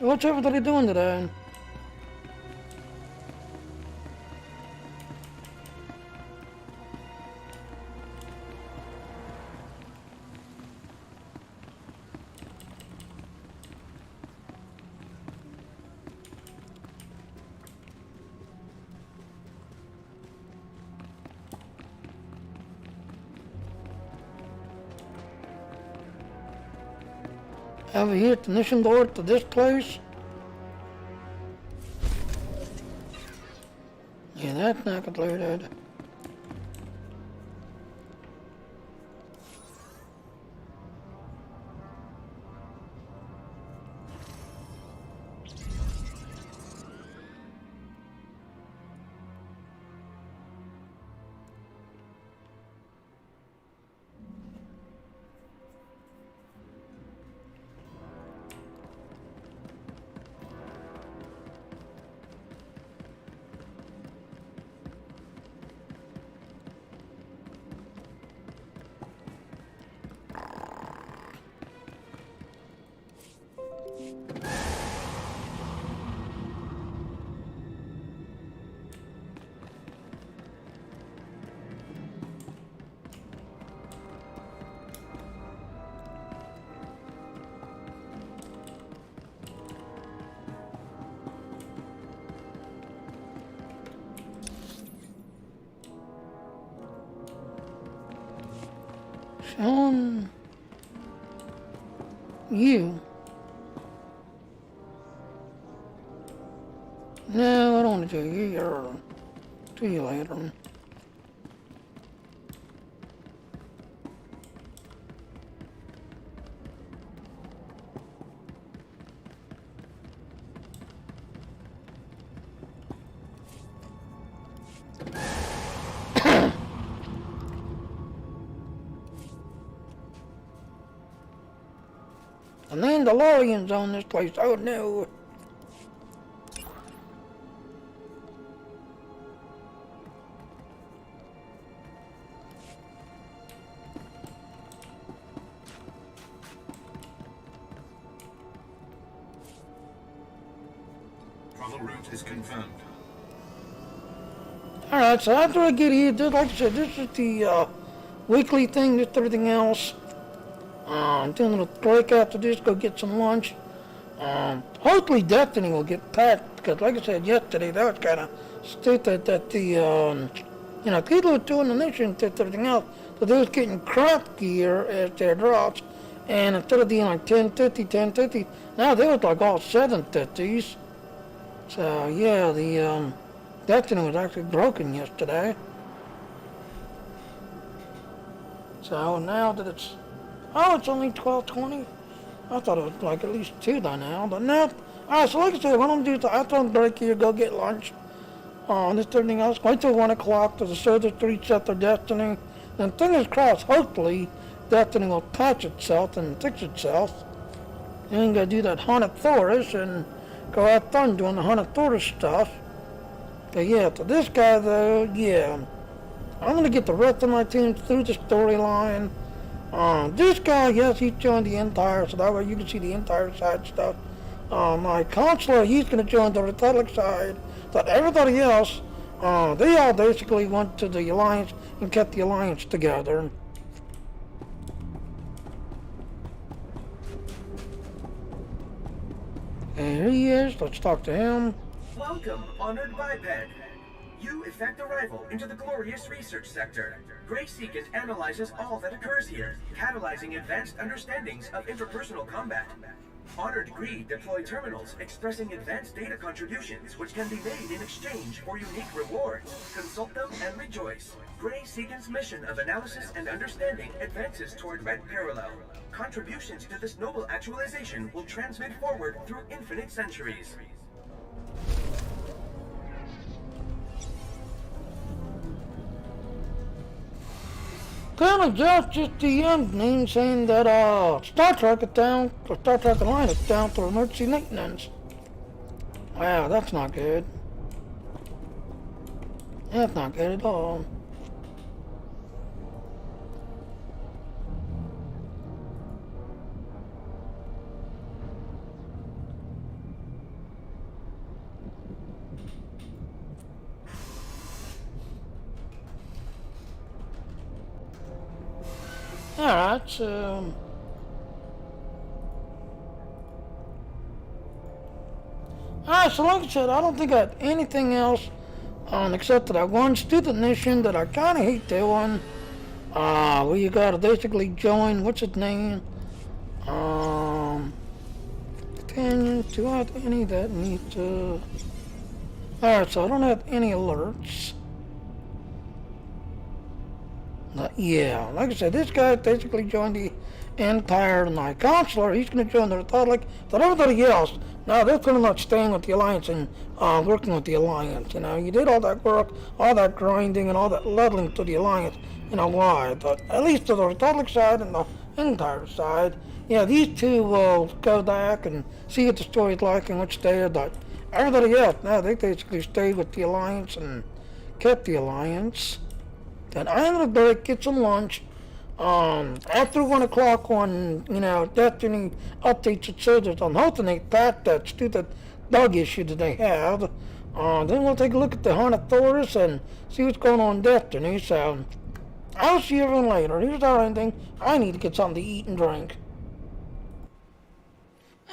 What's everybody doing today? Have we hit the mission door to this place? Yeah, that's not completed. Sean, you. No, I don't want to do you. You're see you later. And then the Mandalorian's on this place. Oh no. Travel route is confirmed. Alright, so after I get here, just like I said, this is the weekly thing, just everything else. I'm doing a break after this, go get some lunch. Hopefully Destiny will get packed, because like I said yesterday, that was kind of stupid that the, people were doing the mission and everything else, so they was getting crap gear as their drops, and instead of being like 1050, now they was like all 750s. So yeah, the Destiny was actually broken yesterday. So now that it's only 12:20. I thought it was like at least 2 by now, but no. Alright, so like I said, what I'm gonna do is after I'm break here, go get lunch. This everything else, wait till 1 o'clock to the server to reset their Destiny. And fingers crossed, hopefully, Destiny will patch itself and fix itself. And I'm gonna do that Haunted Forest and go have fun doing the Haunted Forest stuff. But yeah, to this guy though, yeah. I'm gonna get the rest of my team through the storyline. This guy, yes, he's joined the Empire, so that way you can see the Empire side stuff. My consular, he's going to join the Republic side. But everybody else, they all basically went to the Alliance and kept the Alliance together. And here he is, let's talk to him. Welcome, honored biped. You effect arrival into the glorious research sector. Grey Seekins analyzes all that occurs here, catalyzing advanced understandings of interpersonal combat. Honored Greed deploy terminals expressing advanced data contributions which can be made in exchange for unique rewards. Consult them and rejoice. Grey Seekins' mission of analysis and understanding advances toward Red Parallel. Contributions to this noble actualization will transmit forward through infinite centuries. Kind of just the ending saying that Star Trek Alliance is down for emergency maintenance. Wow, that's not good. That's not good at all. Alright, so... Alright, so like I said, I don't think I had anything else except for that one stupid mission that I kind of hate doing. Where you gotta basically join, what's his name? Do I have any that need to... Alright, so I don't have any alerts. Yeah, like I said, this guy basically joined the Empire Knight Consular. He's going to join the Republic. But everybody else, now they're pretty much staying with the Alliance and working with the Alliance. You know, you did all that work, all that grinding, and all that leveling to the Alliance. You know why? But at least to the Republic side and the Empire side, yeah, these two will go back and see what the story's like and what's there. But everybody else, now they basically stayed with the Alliance and kept the Alliance. Then I'm gonna break, get some lunch. After 1 o'clock on, you know, Destiny updates and service, I'm hoping they patch that stupid bug issue that they have. Then we'll take a look at the Haunted Forest and see what's going on in Destiny. So, I'll see everyone later. Here's our ending. I need to get something to eat and drink.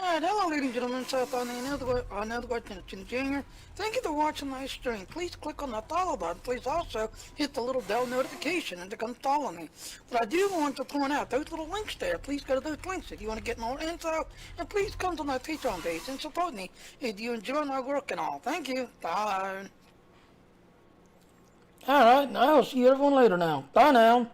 Alright, hello ladies and gentlemen, South on another question Junior. Thank you for watching my stream. Please click on that follow button. Please also hit the little bell notification and to come follow me. But I do want to point out those little links there. Please go to those links if you want to get more info. And please come to my Patreon page and support me if you enjoy my work and all. Thank you. Bye. Alright, now I'll see everyone later now. Bye now.